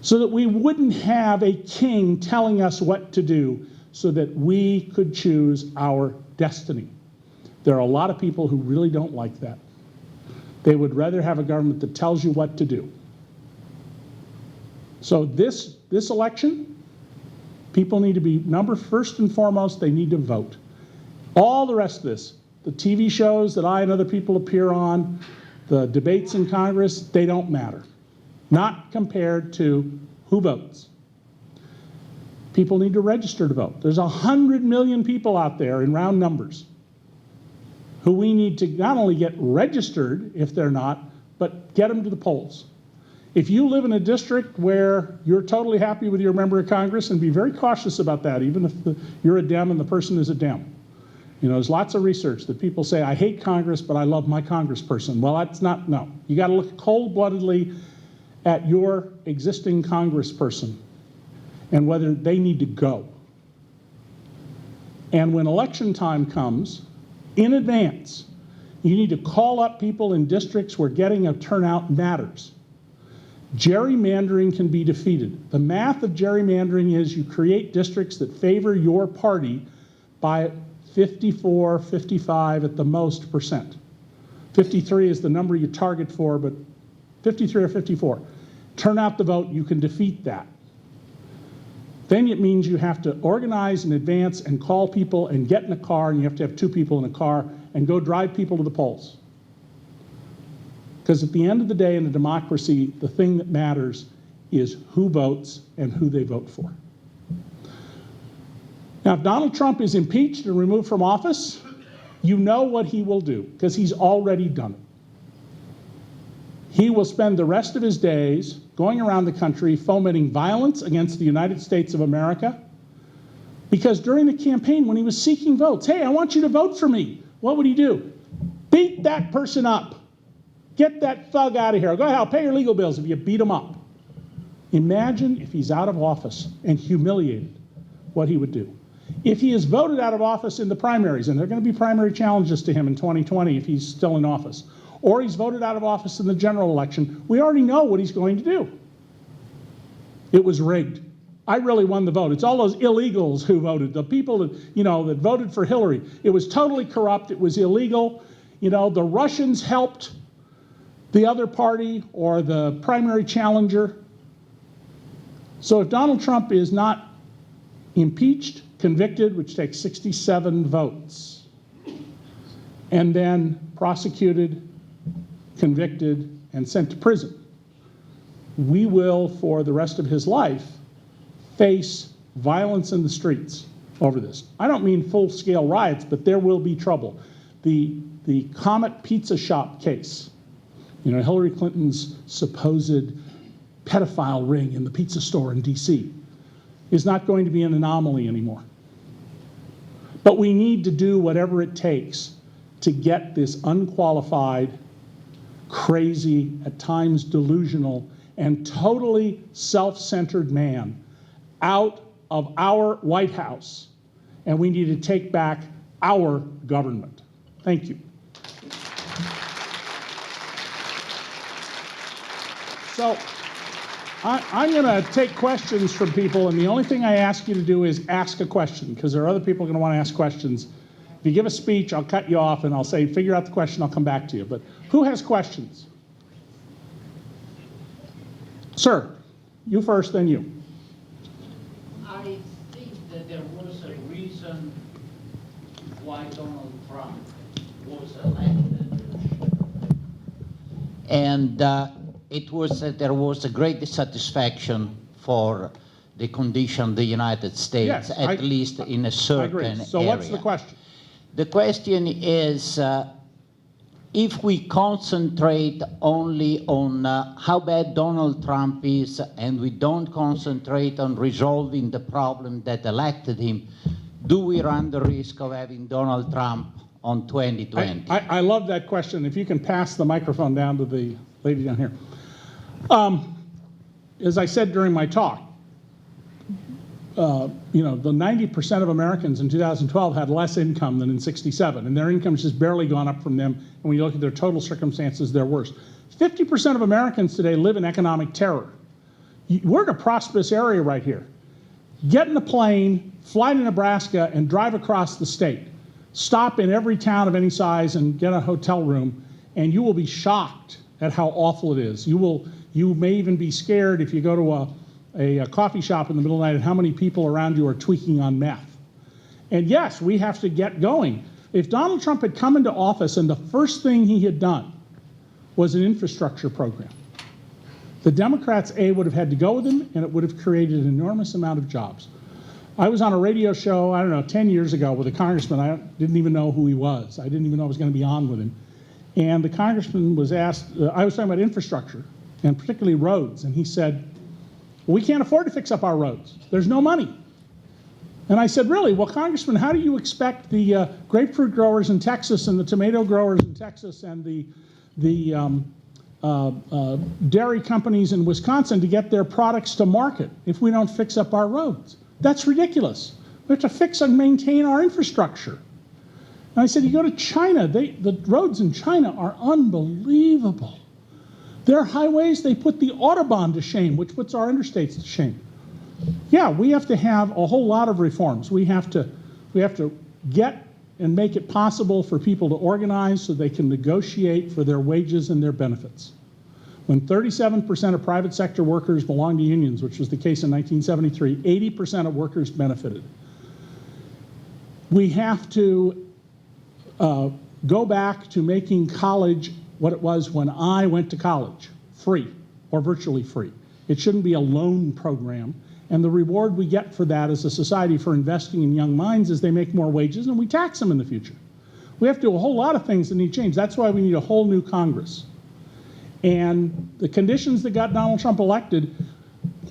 so that we wouldn't have a king telling us what to do, so that we could choose our destiny. There are a lot of people who really don't like that. They would rather have a government that tells you what to do. So this election, people need to be, first and foremost, they need to vote. All the rest of this, the TV shows that I and other people appear on, the debates in Congress, they don't matter. Not compared to who votes. People need to register to vote. There's 100 million people out there in round numbers who we need to not only get registered if they're not, but get them to the polls. If you live in a district where you're totally happy with your member of Congress, and be very cautious about that, even if you're a Dem and the person is a Dem. You know, there's lots of research that people say, I hate Congress, but I love my congressperson. Well, that's not, no. You got to look cold-bloodedly at your existing congressperson and whether they need to go. And when election time comes, in advance, you need to call up people in districts where getting a turnout matters. Gerrymandering can be defeated. The math of gerrymandering is you create districts that favor your party by 54, 55 at the most percent. 53 is the number you target for, but 53 or 54. Turn out the vote, you can defeat that. Then it means you have to organize in advance and call people and get in a car, and you have to have 2 people in a car and go drive people to the polls. Because at the end of the day in a democracy, the thing that matters is who votes and who they vote for. Now, if Donald Trump is impeached and removed from office, you know what he will do, because he's already done it. He will spend the rest of his days going around the country fomenting violence against the United States of America, because during the campaign, when he was seeking votes, hey, I want you to vote for me, what would he do? Beat that person up. Get that thug out of here. Go ahead, I'll pay your legal bills if you beat him up. Imagine if he's out of office and humiliated, what he would do. If he is voted out of office in the primaries, and there are going to be primary challenges to him in 2020 if he's still in office, or he's voted out of office in the general election, we already know what he's going to do. It was rigged. I really won the vote. It's all those illegals who voted, the people that, that voted for Hillary. It was totally corrupt. It was illegal. The Russians helped the other party or the primary challenger. So if Donald Trump is not impeached, convicted, which takes 67 votes, and then prosecuted, convicted, and sent to prison, we will, for the rest of his life, face violence in the streets over this. I don't mean full-scale riots, but there will be trouble. The Comet Pizza Shop case, Hillary Clinton's supposed pedophile ring in the pizza store in D.C., is not going to be an anomaly anymore. But we need to do whatever it takes to get this unqualified, crazy, at times delusional, and totally self-centered man out of our White House, and we need to take back our government. Thank you. So I'm going to take questions from people, and the only thing I ask you to do is ask a question, because there are other people going to want to ask questions. If you give a speech, I'll cut you off, and I'll say, figure out the question, I'll come back to you. But who has questions? Sir, you first, then you. I think that there was a reason why Donald Trump was elected. And it was that there was a great dissatisfaction for the condition of the United States, Yes, at least in a certain I agree. So area. what's the question? The question is, if we concentrate only on how bad Donald Trump is and we don't concentrate on resolving the problem that elected him, do we run the risk of having Donald Trump on 2020? I love that question. If you can pass the microphone down to the lady down here. As I said during my talk, the 90% of Americans in 2012 had less income than in 67, and their income's just barely gone up from them, and when you look at their total circumstances, they're worse. 50% of Americans today live in economic terror. We're in a prosperous area right here. Get in a plane, fly to Nebraska, and drive across the state. Stop in every town of any size and get a hotel room, and you will be shocked at how awful it is. You may even be scared if you go to a coffee shop in the middle of the night and how many people around you are tweaking on meth. And yes, we have to get going. If Donald Trump had come into office and the first thing he had done was an infrastructure program, the Democrats, would have had to go with him, and it would have created an enormous amount of jobs. I was on a radio show, 10 years ago with a congressman. I didn't even know who he was. I didn't even know I was going to be on with him. And the congressman was asked, I was talking about infrastructure, and particularly roads, and he said, we can't afford to fix up our roads. There's no money. And I said, really? Well, Congressman, how do you expect the grapefruit growers in Texas and the tomato growers in Texas and the dairy companies in Wisconsin to get their products to market if we don't fix up our roads? That's ridiculous. We have to fix and maintain our infrastructure. And I said, you go to China, the roads in China are unbelievable. Their highways, they put the Autobahn to shame, which puts our interstates to shame. Yeah, we have to have a whole lot of reforms. We have to get and make it possible for people to organize so they can negotiate for their wages and their benefits. When 37% of private sector workers belonged to unions, which was the case in 1973, 80% of workers benefited. We have to go back to making college what it was when I went to college, free or virtually free. It shouldn't be a loan program. And the reward we get for that as a society for investing in young minds is they make more wages and we tax them in the future. We have to do a whole lot of things that need change. That's why we need a whole new Congress. And the conditions that got Donald Trump elected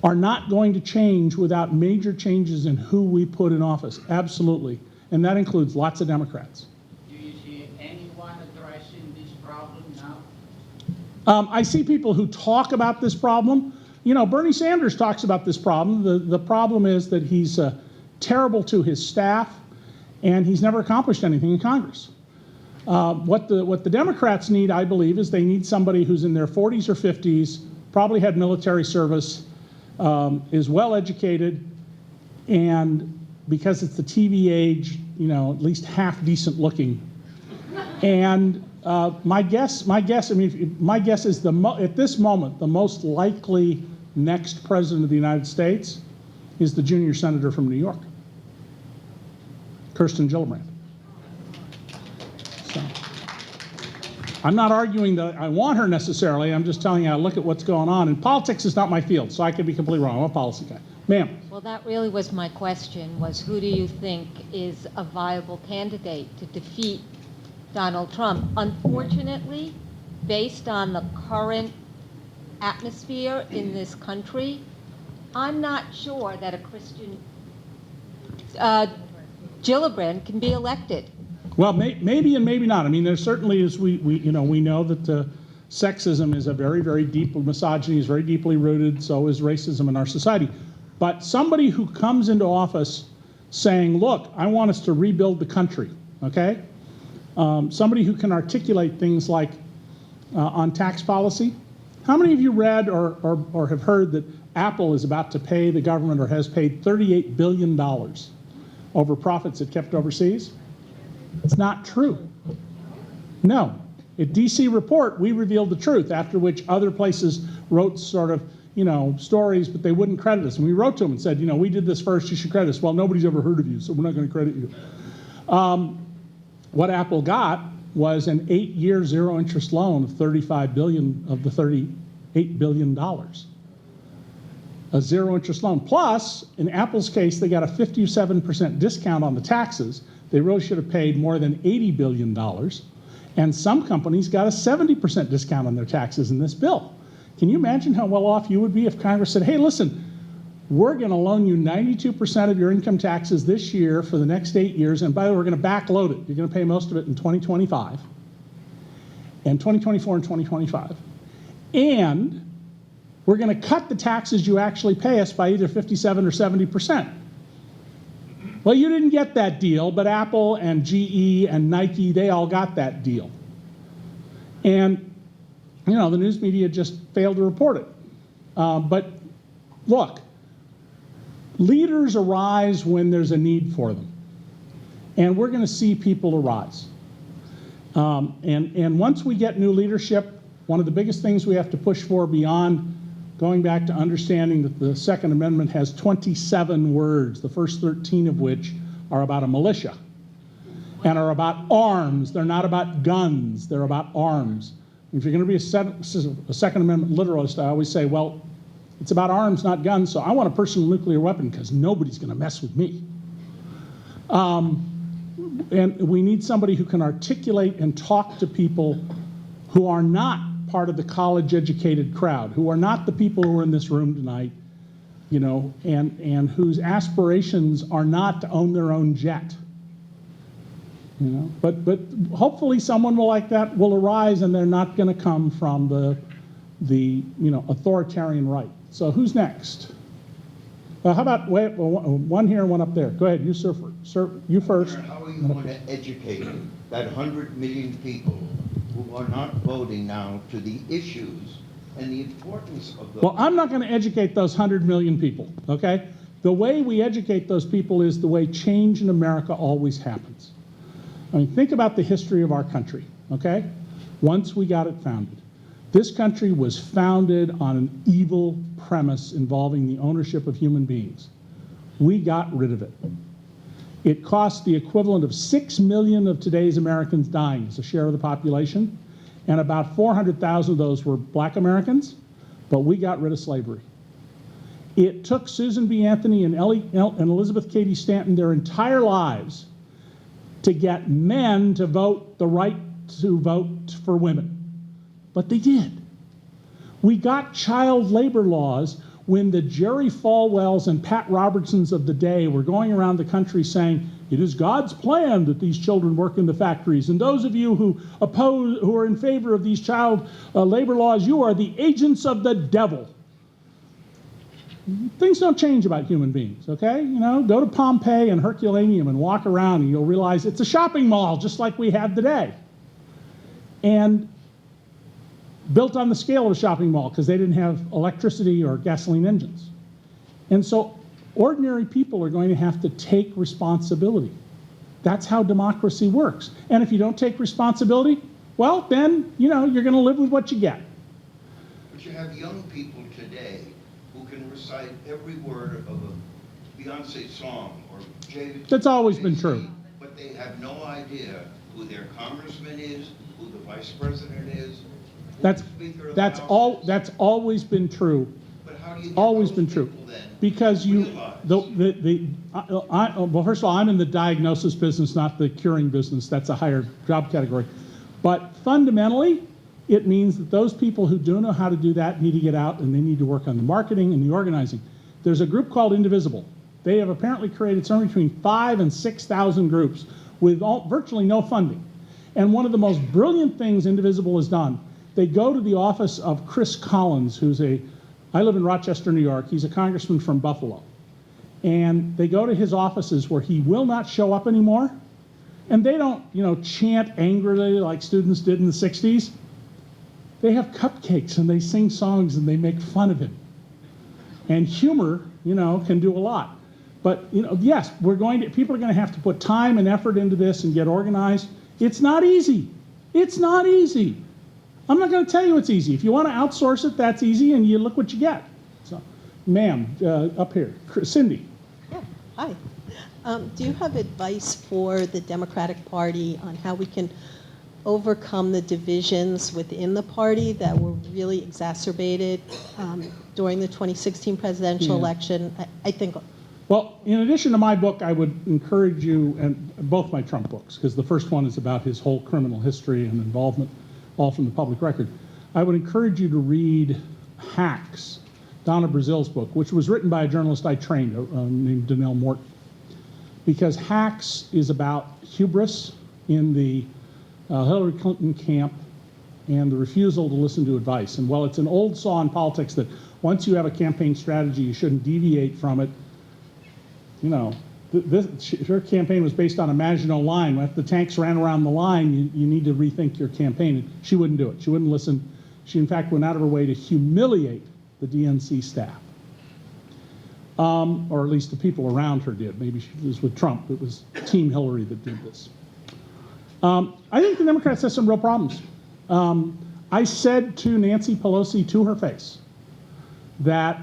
are not going to change without major changes in who we put in office. Absolutely. And that includes lots of Democrats. Do you see anyone addressing this problem now? I see people who talk about this problem. Bernie Sanders talks about this problem. The problem is that he's terrible to his staff, and he's never accomplished anything in Congress. What the Democrats need, I believe, is they need somebody who's in their 40s or 50s, probably had military service, is well educated, and because it's the TV age, you know, at least half decent looking. And my guess is at this moment, the most likely next president of the United States is the junior senator from New York, Kirsten Gillibrand. So, I'm not arguing that I want her necessarily. I'm just telling you I look at what's going on. And politics is not my field, so I could be completely wrong. I'm a policy guy. Ma'am. Well, that really was my question, was who do you think is a viable candidate to defeat Donald Trump? Unfortunately, based on the current atmosphere in this country, I'm not sure that a Christian Gillibrand can be elected. Well, maybe and maybe not. I mean, there certainly is. We know that sexism is a very, very deep, misogyny is very deeply rooted. So is racism in our society. But somebody who comes into office saying, "Look, I want us to rebuild the country," okay? Somebody who can articulate things like on tax policy. How many of you read or have heard that Apple is about to pay the government or has paid $38 billion over profits it kept overseas? It's not true. No. At DC Report, we revealed the truth, after which other places wrote sort of, you know, stories, but they wouldn't credit us. And we wrote to them and said, you know, we did this first, you should credit us. Well, nobody's ever heard of you, so we're not going to credit you. What Apple got was an 8-year zero-interest loan of $35 billion of the $38 billion. A zero-interest loan. Plus, in Apple's case, they got a 57% discount on the taxes. They really should have paid more than $80 billion. And some companies got a 70% discount on their taxes in this bill. Can you imagine how well off you would be if Congress said, hey, listen, we're going to loan you 92% of your income taxes this year for the next 8 years, and by the way, we're going to backload it. You're going to pay most of it in 2025, and 2024 and 2025. And we're going to cut the taxes you actually pay us by either 57 or 70%. Well, you didn't get that deal, but Apple and GE and Nike, they all got that deal. And, you know, the news media just failed to report it. But look, leaders arise when there's a need for them. And we're going to see people arise. And once we get new leadership, one of the biggest things we have to push for, beyond going back to understanding that the Second Amendment has 27 words, the first 13 of which are about a militia and are about arms. They're not about guns. They're about arms. If you're going to be a Second Amendment literalist, I always say, well, it's about arms, not guns, so I want a personal nuclear weapon because nobody's going to mess with me. And we need somebody who can articulate and talk to people who are not part of the college-educated crowd, who are not the people who are in this room tonight, you know, and whose aspirations are not to own their own jet. You know, but hopefully someone like that will arise, and they're not going to come from the you know, authoritarian right. So who's next? How about one here and one up there? Go ahead, you sir, you first. How are you going to educate that 100 million people who are not voting now to the issues and the importance of those? Well, I'm not going to educate those 100 million people, okay? The way we educate those people is the way change in America always happens. I mean, think about the history of our country, okay? Once we got it founded. This country was founded on an evil premise involving the ownership of human beings. We got rid of it. It cost the equivalent of 6 million of today's Americans dying as a share of the population, and about 400,000 of those were black Americans, but we got rid of slavery. It took Susan B. Anthony and Elizabeth Cady Stanton their entire lives to get men to vote the right to vote for women. But they did. We got child labor laws when the Jerry Falwells and Pat Robertsons of the day were going around the country saying, it is God's plan that these children work in the factories. And those of you who are in favor of these child labor laws, you are the agents of the devil. Things don't change about human beings, okay? You know, go to Pompeii and Herculaneum and walk around and you'll realize it's a shopping mall just like we have today. And built on the scale of a shopping mall because they didn't have electricity or gasoline engines. And so ordinary people are going to have to take responsibility. That's how democracy works. And if you don't take responsibility, well, then, you're going to live with what you get. But you have young people today who can recite every word of a Beyonce song or Jay. That's always been true. But they have no idea who their congressman is, who the vice president is, who That's the Speaker of the House is. That's always been true. But how do you get Always those been true. people then Because to you, realize? well, first of all, I'm in the diagnosis business, not the curing business. That's a higher job category. But fundamentally, it means that those people who do know how to do that need to get out, and they need to work on the marketing and the organizing. There's a group called Indivisible. They have apparently created somewhere between 5,000 and 6,000 groups with virtually no funding. And one of the most brilliant things Indivisible has done, they go to the office of Chris Collins, I live in Rochester, New York. He's a congressman from Buffalo. And they go to his offices where he will not show up anymore. And they don't, chant angrily like students did in the 60s. They have cupcakes and they sing songs and they make fun of him. And humor, can do a lot. But, yes, people are going to have to put time and effort into this and get organized. It's not easy. It's not easy. I'm not going to tell you it's easy. If you want to outsource it, that's easy, and you look what you get. So, ma'am, up here, Cindy. Yeah, hi. Do you have advice for the Democratic Party on how we can overcome the divisions within the party that were really exacerbated during the 2016 presidential election? I think. Well, in addition to my book, I would encourage you, and both my Trump books, because the first one is about his whole criminal history and involvement, all from the public record. I would encourage you to read Hacks, Donna Brazil's book, which was written by a journalist I trained named Danelle Morton. Because Hacks is about hubris in the Hillary Clinton camp and the refusal to listen to advice. And while it's an old saw in politics that once you have a campaign strategy, you shouldn't deviate from it, her campaign was based on a Maginot Line. If the tanks ran around the line, you need to rethink your campaign. And she wouldn't do it. She wouldn't listen. She, in fact, went out of her way to humiliate the DNC staff. Or at least the people around her did. Maybe she was with Trump. It was Team Hillary that did this. I think the Democrats have some real problems. I said to Nancy Pelosi to her face that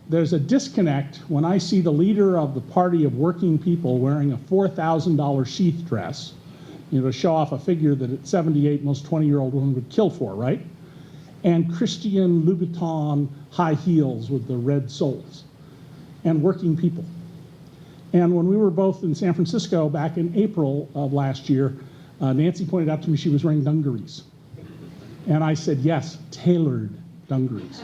there's a disconnect when I see the leader of the party of working people wearing a $4,000 sheath dress, to show off a figure that at 78 most 20-year-old women would kill for, right? And Christian Louboutin high heels with the red soles, and working people. And when we were both in San Francisco back in April of last year, Nancy pointed out to me she was wearing dungarees. And I said, yes, tailored dungarees.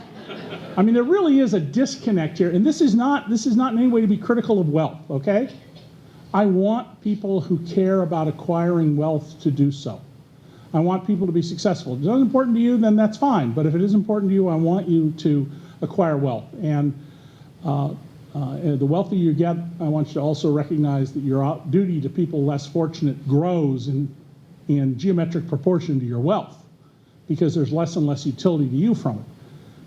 I mean, there really is a disconnect here, and this is not in any way to be critical of wealth, okay? I want people who care about acquiring wealth to do so. I want people to be successful. If it's not important to you, then that's fine, but if it is important to you, I want you to acquire wealth. And the wealthier you get, I want you to also recognize that your duty to people less fortunate grows in geometric proportion to your wealth, because there's less and less utility to you from it.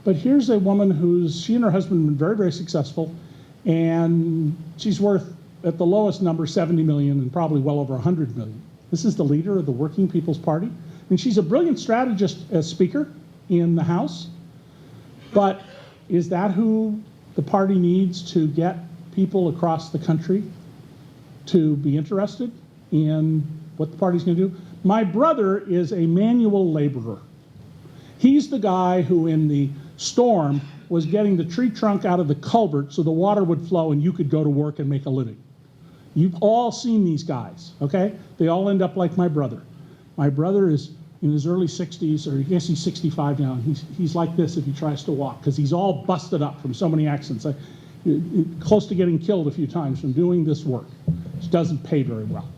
But here's a woman she and her husband have been very, very successful, and she's worth, at the lowest number, 70 million and probably well over 100 million. This is the leader of the Working People's Party. And she's a brilliant strategist as Speaker in the House. But is that who the party needs to get people across the country to be interested in what the party's going to do? My brother is a manual laborer. He's the guy who in the storm was getting the tree trunk out of the culvert so the water would flow and you could go to work and make a living. You've all seen these guys, okay? They all end up like my brother. My brother is in his early 60s, or I guess he's 65 now, and he's like this if he tries to walk, because he's all busted up from so many accidents. Close to getting killed a few times from doing this work, which doesn't pay very well.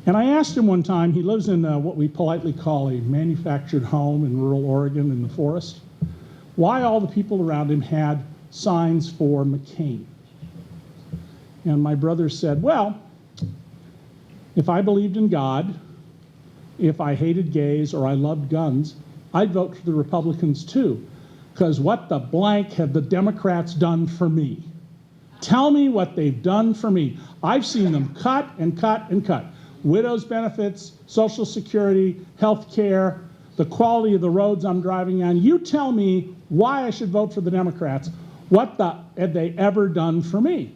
And I asked him one time, he lives in what we politely call a manufactured home in rural Oregon in the forest, why all the people around him had signs for McCain. And my brother said, well, if I believed in God, if I hated gays or I loved guns, I'd vote for the Republicans too, because what the blank have the Democrats done for me? Tell me what they've done for me. I've seen them cut and cut and cut. Widows' benefits, Social Security, health care, the quality of the roads I'm driving on. You tell me why I should vote for the Democrats. What have they ever done for me?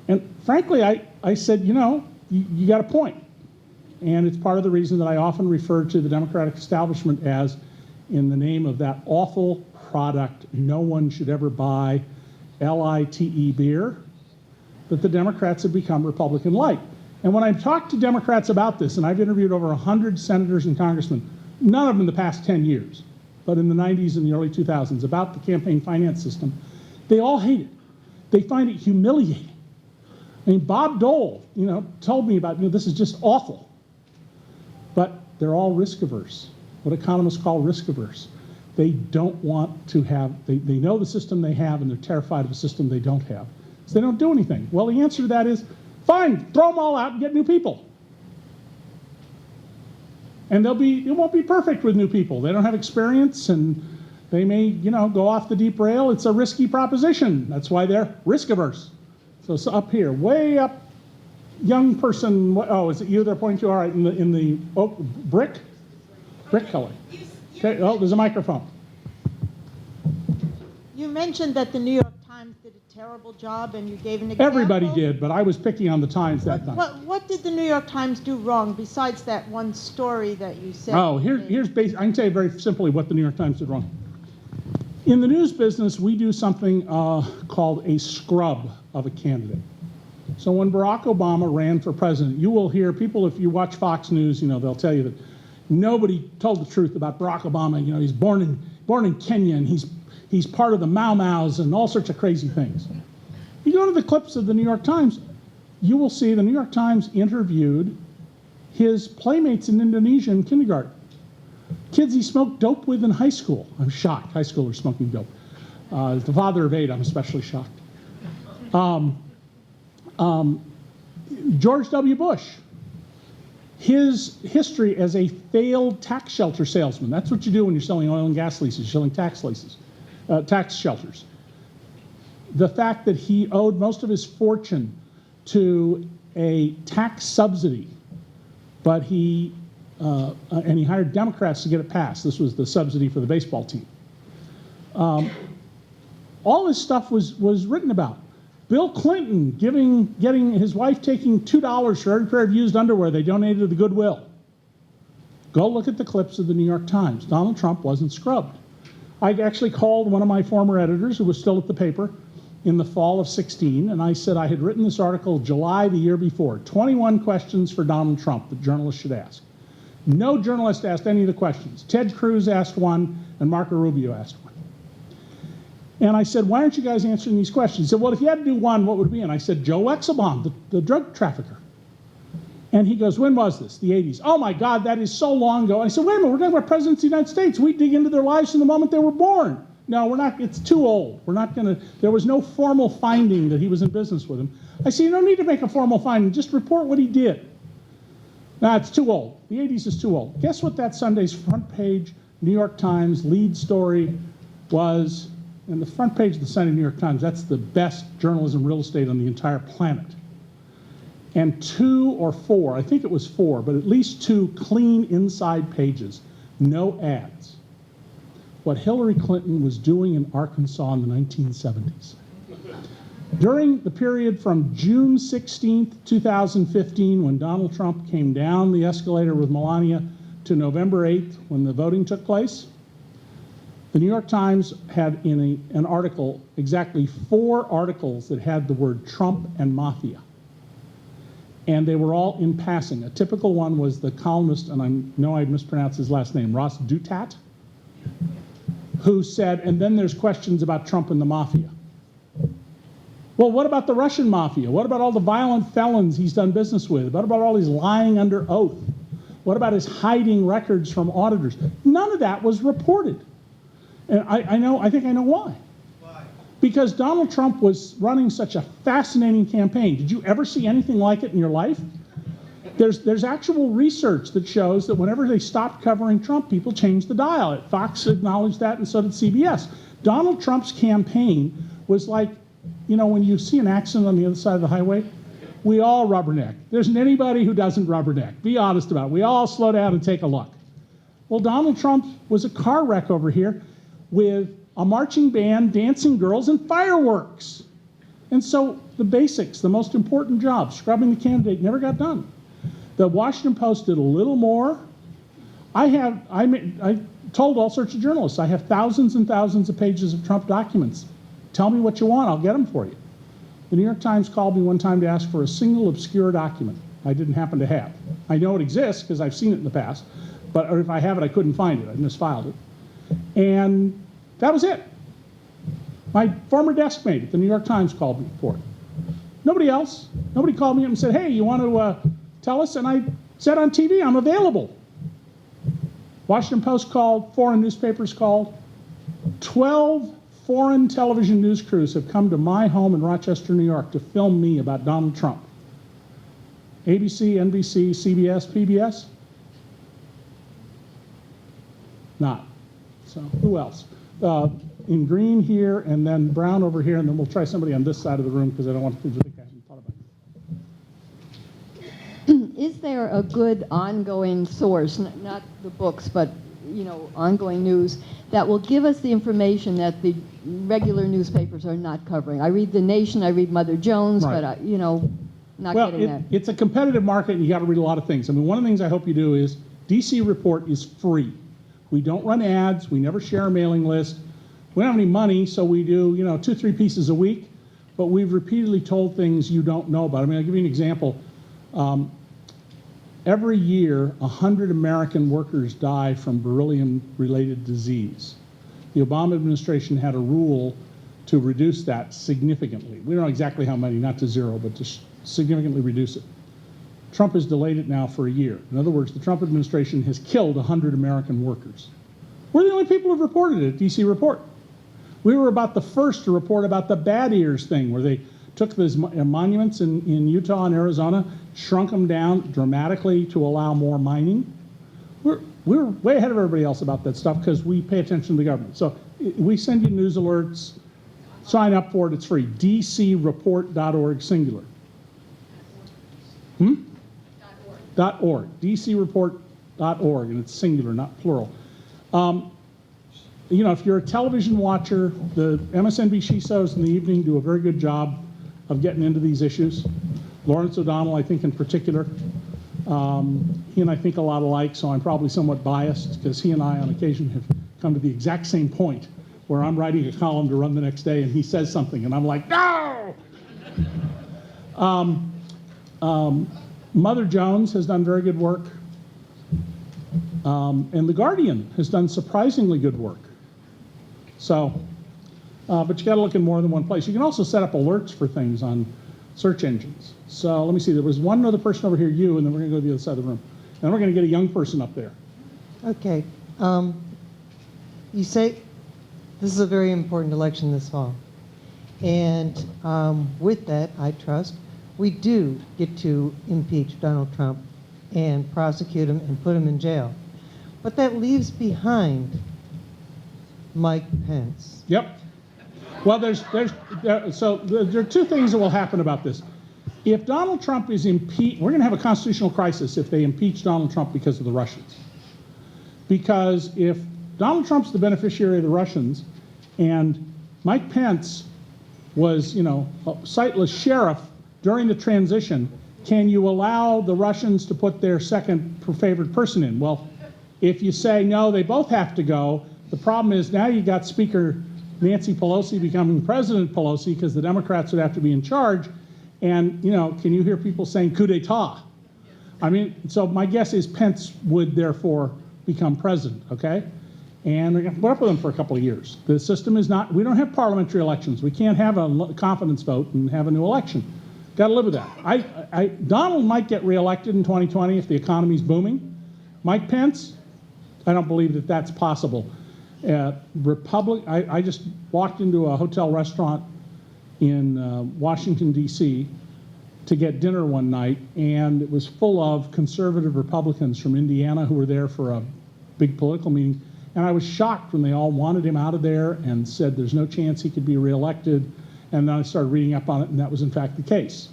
And frankly, I said, you got a point. And it's part of the reason that I often refer to the Democratic establishment as, in the name of that awful product no one should ever buy, LITE beer, that the Democrats have become Republican-like. And when I talk to Democrats about this, and I've interviewed over 100 senators and congressmen, none of them in the past 10 years, but in the 90s and the early 2000s, about the campaign finance system, they all hate it. They find it humiliating. I mean, Bob Dole, told me about, this is just awful. But they're all risk averse, what economists call risk averse. They don't want to have, they know the system they have, and they're terrified of a system they don't have. So they don't do anything. Well, the answer to that is, fine, throw them all out and get new people. And it won't be perfect with new people. They don't have experience, and they may, go off the deep rail. It's a risky proposition. That's why they're risk averse. So it's up here, way up, young person. Oh, is it you they're pointing to? All right, in the brick color. Okay. Oh, there's a microphone. You mentioned that the New York Times did a terrible job, and you gave an example. Everybody did, but I was picking on the Times that time. What did the New York Times do wrong besides that one story that you said? Oh, here's I can tell you very simply what the New York Times did wrong. In the news business, we do something called a scrub of a candidate. So when Barack Obama ran for president, you will hear people, if you watch Fox News, they'll tell you that nobody told the truth about Barack Obama. He's born in Kenya, and he's part of the Mau Mau's and all sorts of crazy things. You go to the clips of the New York Times, you will see the New York Times interviewed his playmates in Indonesia in kindergarten. Kids he smoked dope with in high school. I'm shocked. High schoolers smoking dope. As the father of 8, I'm especially shocked. George W. Bush, his history as a failed tax shelter salesman. That's what you do when you're selling oil and gas leases, you're selling tax leases, tax shelters. The fact that he owed most of his fortune to a tax subsidy, but he hired Democrats to get it passed. This was the subsidy for the baseball team. All this stuff was written about. Bill Clinton getting his wife taking $2 for every pair of used underwear they donated to the Goodwill. Go look at the clips of the New York Times. Donald Trump wasn't scrubbed. I actually called one of my former editors who was still at the paper in the fall of 16, and I said I had written this article July the year before, 21 questions for Donald Trump that journalists should ask. No journalist asked any of the questions. Ted Cruz asked one, and Marco Rubio asked one. And I said, why aren't you guys answering these questions? He said, well, if you had to do one, what would it be? And I said, Joe Exelbaum, the drug trafficker. And he goes, when was this? The 80s. Oh, my God, that is so long ago. And I said, wait a minute, we're talking about presidents of the United States. We dig into their lives from the moment they were born. No, we're not. It's too old. We're not going to. There was no formal finding that he was in business with him. I said, you don't need to make a formal finding. Just report what he did. No, it's too old. The 80s is too old. Guess what that Sunday's front page New York Times lead story was? And the front page of the Sunday New York Times, that's the best journalism real estate on the entire planet. And 2 or 4, I think it was 4, but at least 2 clean inside pages, no ads. What Hillary Clinton was doing in Arkansas in the 1970s. During the period from June 16th, 2015, when Donald Trump came down the escalator with Melania, to November 8th, when the voting took place, the New York Times had in an article exactly 4 articles that had the word Trump and mafia. And they were all in passing. A typical one was the columnist, and I know I mispronounced his last name, Ross Douthat, who said, and then there's questions about Trump and the mafia. Well, what about the Russian mafia? What about all the violent felons he's done business with? What about all his lying under oath? What about his hiding records from auditors? None of that was reported. And I think I know why. Why? Because Donald Trump was running such a fascinating campaign. Did you ever see anything like it in your life? There's actual research that shows that whenever they stopped covering Trump, people changed the dial. Fox acknowledged that, and so did CBS. Donald Trump's campaign was like, you know, when you see an accident on the other side of the highway, we all rubberneck. There isn't anybody who doesn't rubberneck. Be honest about it. We all slow down and take a look. Well, Donald Trump was a car wreck over here with a marching band, dancing girls, and fireworks. And so the basics, the most important job, scrubbing the candidate, never got done. The Washington Post did a little more. I told all sorts of journalists, I have thousands and thousands of pages of Trump documents. Tell me what you want, I'll get them for you. The New York Times called me one time to ask for a single obscure document I didn't happen to have. I know it exists because I've seen it in the past, but if I have it, I couldn't find it. I misfiled it. And that was it. My former desk mate at the New York Times called me for it. Nobody else. Nobody called me up and said, hey, you want to tell us? And I said on TV, I'm available. Washington Post called, foreign newspapers called. 12 foreign television news crews have come to my home in Rochester, New York to film me about Donald Trump. ABC, NBC, CBS, PBS? Not. So who else? In green here, and then brown over here, and then we'll try somebody on this side of the room because I don't want people to think I haven't thought about it. Is there a good ongoing source, not the books, but ongoing news, that will give us the information that the regular newspapers are not covering? I read The Nation, I read Mother Jones, Right. but not getting that. It's a competitive market, and you got to read a lot of things. I mean, one of the things I hope you do is DC Report is free. We don't run ads. We never share a mailing list. We don't have any money, so we do 2-3 pieces a week. But we've repeatedly told things you don't know about. I mean, I'll give you an example. Every year, 100 American workers die from beryllium-related disease. The Obama administration had a rule to reduce that significantly. We don't know exactly how many, not to zero, but to significantly reduce it. Trump has delayed it now for a year. In other words, the Trump administration has killed 100 American workers. We're the only people who've reported it at DC Report. We were about the first to report about the bad ears thing, where they took those monuments in Utah and Arizona, shrunk them down dramatically to allow more mining. We're way ahead of everybody else about that stuff because we pay attention to the government. So we send you news alerts. Sign up for it. It's free. dcreport.org, singular. .org. dcreport.org, and it's singular, not plural. If you're a television watcher, the MSNBC shows in the evening do a very good job of getting into these issues. Lawrence O'Donnell, I think in particular. He and I think a lot alike, so I'm probably somewhat biased because he and I on occasion have come to the exact same point where I'm writing a column to run the next day and he says something and I'm like, no! Mother Jones has done very good work. And The Guardian has done surprisingly good work. So, but you got to look in more than one place. You can also set up alerts for things on search engines. So let me see, there was one other person over here, you, and then we're going to go to the other side of the room. And we're going to get a young person up there. Okay. You say this is a very important election this fall. And with that, I trust, we do get to impeach Donald Trump and prosecute him and put him in jail. But that leaves behind Mike Pence. Yep. Well, there are two things that will happen about this. If Donald Trump is impeached, we're going to have a constitutional crisis if they impeach Donald Trump because of the Russians. Because if Donald Trump's the beneficiary of the Russians and Mike Pence was, a sightless sheriff during the transition, can you allow the Russians to put their second favored person in? Well, if you say no, they both have to go, the problem is now you got Speaker Nancy Pelosi becoming President Pelosi because the Democrats would have to be in charge. And, can you hear people saying coup d'etat? I mean, so my guess is Pence would therefore become president, okay? And we're going to put up with him for a couple of years. The system is not, we don't have parliamentary elections. We can't have a confidence vote and have a new election. Got to live with that. Donald might get reelected in 2020 if the economy's booming. Mike Pence, I don't believe that that's possible. I just walked into a hotel restaurant in Washington, D.C. to get dinner one night, and it was full of conservative Republicans from Indiana who were there for a big political meeting. And I was shocked when they all wanted him out of there and said there's no chance he could be reelected. And then I started reading up on it, and that was in fact the case.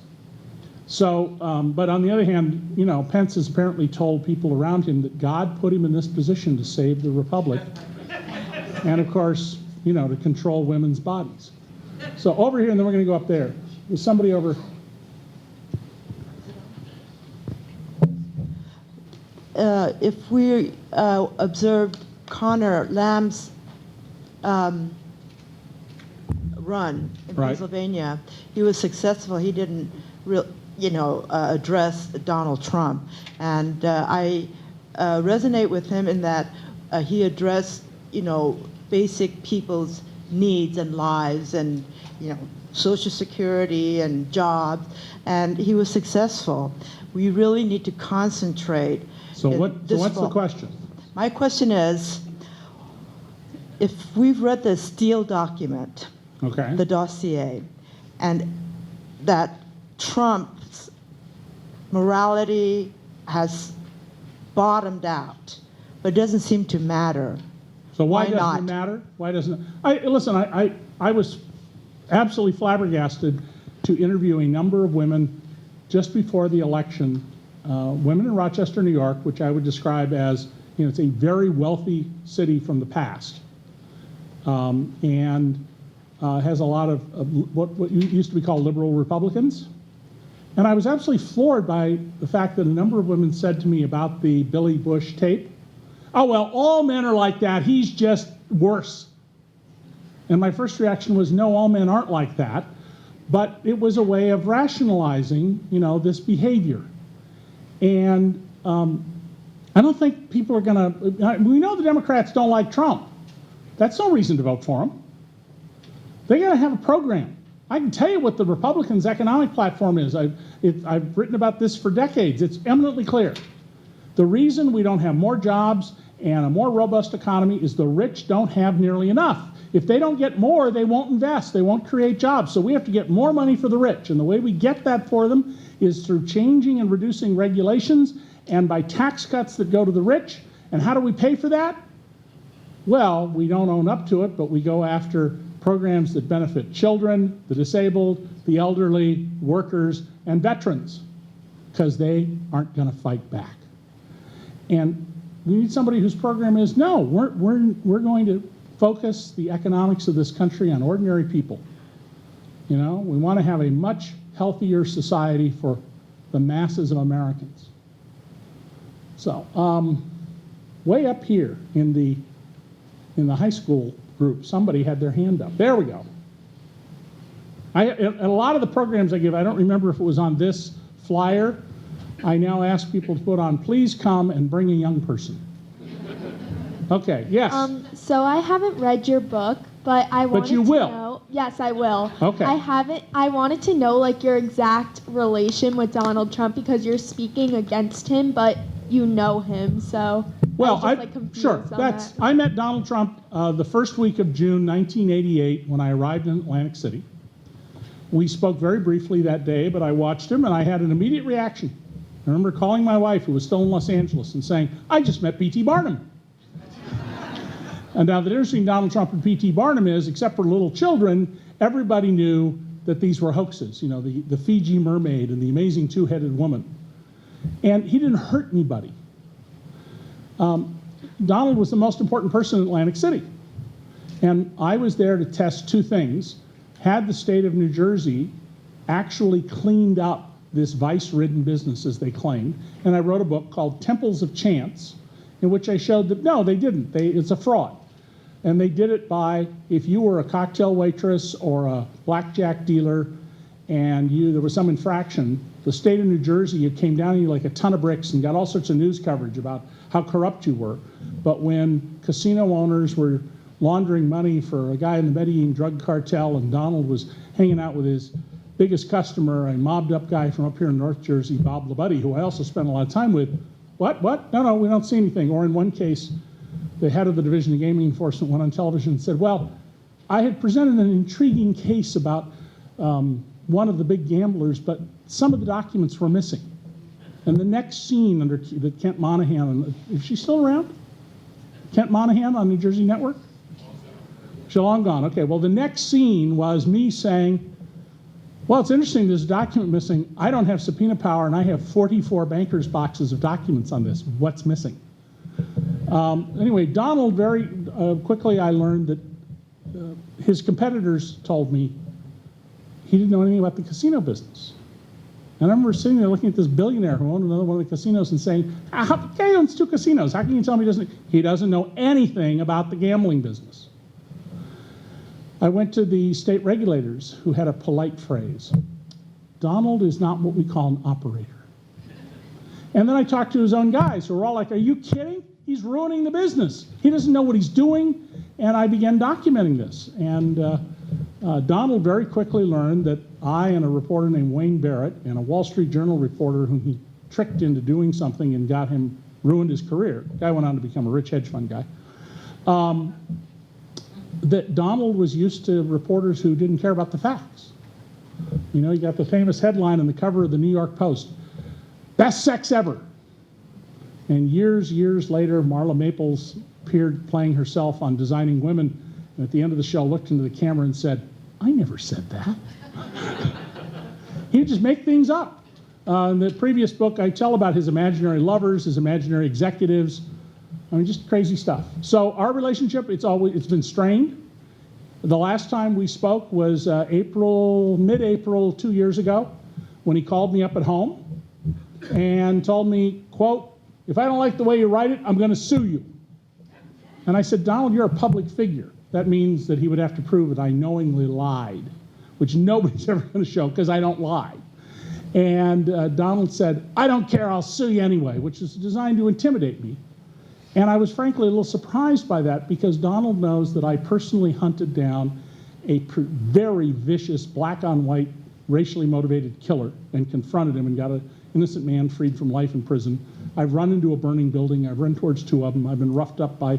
So, but on the other hand, you know, Pence has apparently told people around him that God put him in this position to save the republic, and of course, you know, to control women's bodies. So over here, and then we're going to go up there. There's somebody over. If we observed Connor Lamb's run in Right. Pennsylvania, he was successful. He didn't address Donald Trump. And I resonate with him in that he addressed, basic people's needs and lives and, Social Security and jobs, and he was successful. We really need to concentrate. So what's the question? My question is, if we've read the Steele document, Okay. the dossier, and that Trump's morality has bottomed out, but it doesn't seem to matter. So why Why doesn't not? it matter? Why doesn't it? Listen, I was absolutely flabbergasted to interview a number of women just before the election, women in Rochester, New York, which I would describe as, it's a very wealthy city from the past, and has a lot of what used to be called liberal Republicans. And I was absolutely floored by the fact that a number of women said to me about the Billy Bush tape, "Oh, well, all men are like that. He's just worse." And my first reaction was, no, all men aren't like that. But it was a way of rationalizing, this behavior. And I don't think people are going to, we know the Democrats don't like Trump. That's no reason to vote for him. They got to have a program. I can tell you what the Republicans' economic platform is. I've written about this for decades. It's eminently clear. The reason we don't have more jobs and a more robust economy is the rich don't have nearly enough. If they don't get more, they won't invest. They won't create jobs. So we have to get more money for the rich. And the way we get that for them is through changing and reducing regulations and by tax cuts that go to the rich. And how do we pay for that? Well, we don't own up to it, but we go after programs that benefit children, the disabled, the elderly, workers, and veterans, because they aren't going to fight back. And we need somebody whose program is, no, we're going to focus the economics of this country on ordinary people. We want to have a much healthier society for the masses of Americans. So, way up here in the high school group, somebody had their hand up. There we go. A lot of the programs I give, I don't remember if it was on this flyer. I now ask people to put on, please come and bring a young person. Okay, yes. So I haven't read your book, but I wanted you to will. know. Yes, I will. Okay. I haven't. I wanted to know your exact relation with Donald Trump because you're speaking against him, but you know him. So Well, I was just, confused sure. on That's that. I met Donald Trump the first week of June 1988 when I arrived in Atlantic City. We spoke very briefly that day, but I watched him and I had an immediate reaction. I remember calling my wife, who was still in Los Angeles, and saying, "I just met P.T. Barnum." And now the difference between Donald Trump and P.T. Barnum is, except for little children, everybody knew that these were hoaxes. The Fiji mermaid and the amazing two-headed woman. And he didn't hurt anybody. Donald was the most important person in Atlantic City. And I was there to test two things. Had the state of New Jersey actually cleaned up this vice-ridden business, as they claimed? And I wrote a book called Temples of Chance, in which I showed that, no, they didn't. It's a fraud. And they did it by, if you were a cocktail waitress or a blackjack dealer and there was some infraction, the state of New Jersey, it came down on you like a ton of bricks and got all sorts of news coverage about how corrupt you were. But when casino owners were laundering money for a guy in the Medellin drug cartel and Donald was hanging out with his biggest customer, a mobbed up guy from up here in North Jersey, Bob Labuddy, who I also spent a lot of time with, what? No, we don't see anything. Or in one case, the head of the Division of Gaming Enforcement went on television and said, well, I had presented an intriguing case about one of the big gamblers, but some of the documents were missing. And the next scene under that Kent Monahan, is she still around? Kent Monahan on New Jersey Network? She's long gone. Okay, well, the next scene was me saying, well, it's interesting, there's a document missing. I don't have subpoena power, and I have 44 bankers' boxes of documents on this. What's missing? Anyway, Donald, very quickly I learned that his competitors told me he didn't know anything about the casino business. And I remember sitting there looking at this billionaire who owned another one of the casinos and saying, Cay owns 2 casinos. How can you tell me he doesn't know anything about the gambling business? I went to the state regulators who had a polite phrase. Donald is not what we call an operator. And then I talked to his own guys who were all like, are you kidding? He's ruining the business. He doesn't know what he's doing. And I began documenting this. And Donald very quickly learned that I and a reporter named Wayne Barrett and a Wall Street Journal reporter whom he tricked into doing something and ruined his career. The guy went on to become a rich hedge fund guy. That Donald was used to reporters who didn't care about the facts. You know, you got the famous headline on the cover of the New York Post, best sex ever. And years later, Marla Maples appeared playing herself on Designing Women, and at the end of the show looked into the camera and said, I never said that. He would just make things up. In the previous book, I tell about his imaginary lovers, his imaginary executives. I mean, just crazy stuff. So our relationship, it's been strained. The last time we spoke was mid-April 2 years ago, when he called me up at home and told me, quote, if I don't like the way you write it, I'm going to sue you. And I said, Donald, you're a public figure. That means that he would have to prove that I knowingly lied, which nobody's ever going to show because I don't lie. And Donald said, I don't care, I'll sue you anyway, which is designed to intimidate me. And I was frankly a little surprised by that because Donald knows that I personally hunted down a very vicious black on white racially motivated killer and confronted him and got an innocent man freed from life in prison. I've run into a burning building. I've run towards 2 of them. I've been roughed up by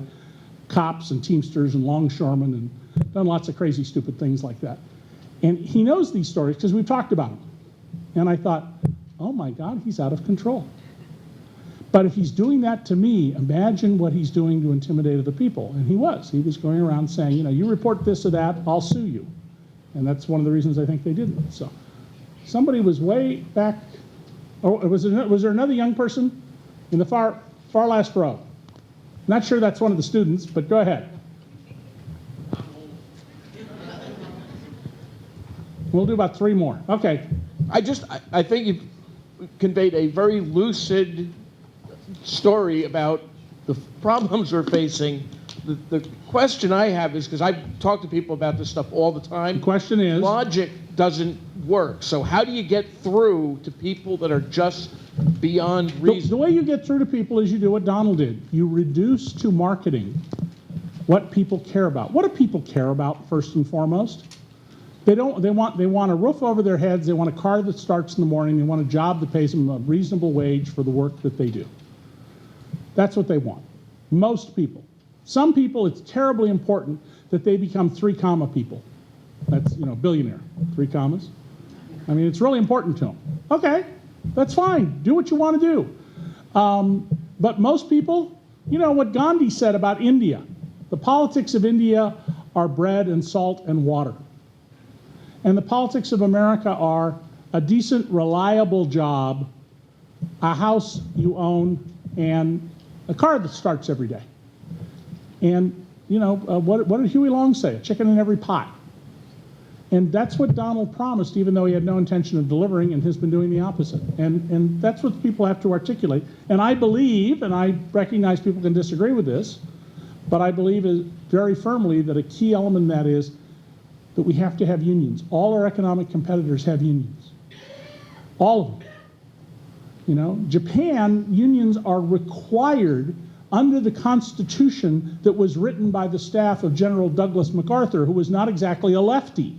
cops and Teamsters and longshoremen and done lots of crazy, stupid things like that. And he knows these stories because we've talked about them. And I thought, oh my God, he's out of control. But if he's doing that to me, imagine what he's doing to intimidate other people. And he was. He was going around saying, you know, you report this or that, I'll sue you. And that's one of the reasons I think they didn't. So somebody was way back. Oh, was there another young person in the far last row? Not sure that's one of the students, but go ahead. We'll do about 3 more. Okay. I think you've conveyed a very lucid story about the problems we're facing. The question I have is, because I've talked to people about this stuff all the time. The question is? Logic doesn't work. So how do you get through to people that are just beyond reason? The way you get through to people is you do what Donald did. You reduce to marketing what people care about. What do people care about first and foremost? They want a roof over their heads. They want a car that starts in the morning. They want a job that pays them a reasonable wage for the work that they do. That's what they want. Most people. Some people, it's terribly important that they become 3 comma people. That's, you know, billionaire, 3 commas. I mean, it's really important to them. Okay, that's fine. Do what you want to do. But most people, you know what Gandhi said about India. The politics of India are bread and salt and water. And the politics of America are a decent, reliable job, a house you own, and a car that starts every day. And, you know, what did Huey Long say? A chicken in every pot. And that's what Donald promised, even though he had no intention of delivering and has been doing the opposite. And that's what people have to articulate. And I believe, and I recognize people can disagree with this, but I believe very firmly that a key element in that is that we have to have unions. All our economic competitors have unions. All of them. You know, Japan, unions are required under the Constitution that was written by the staff of General Douglas MacArthur, who was not exactly a lefty.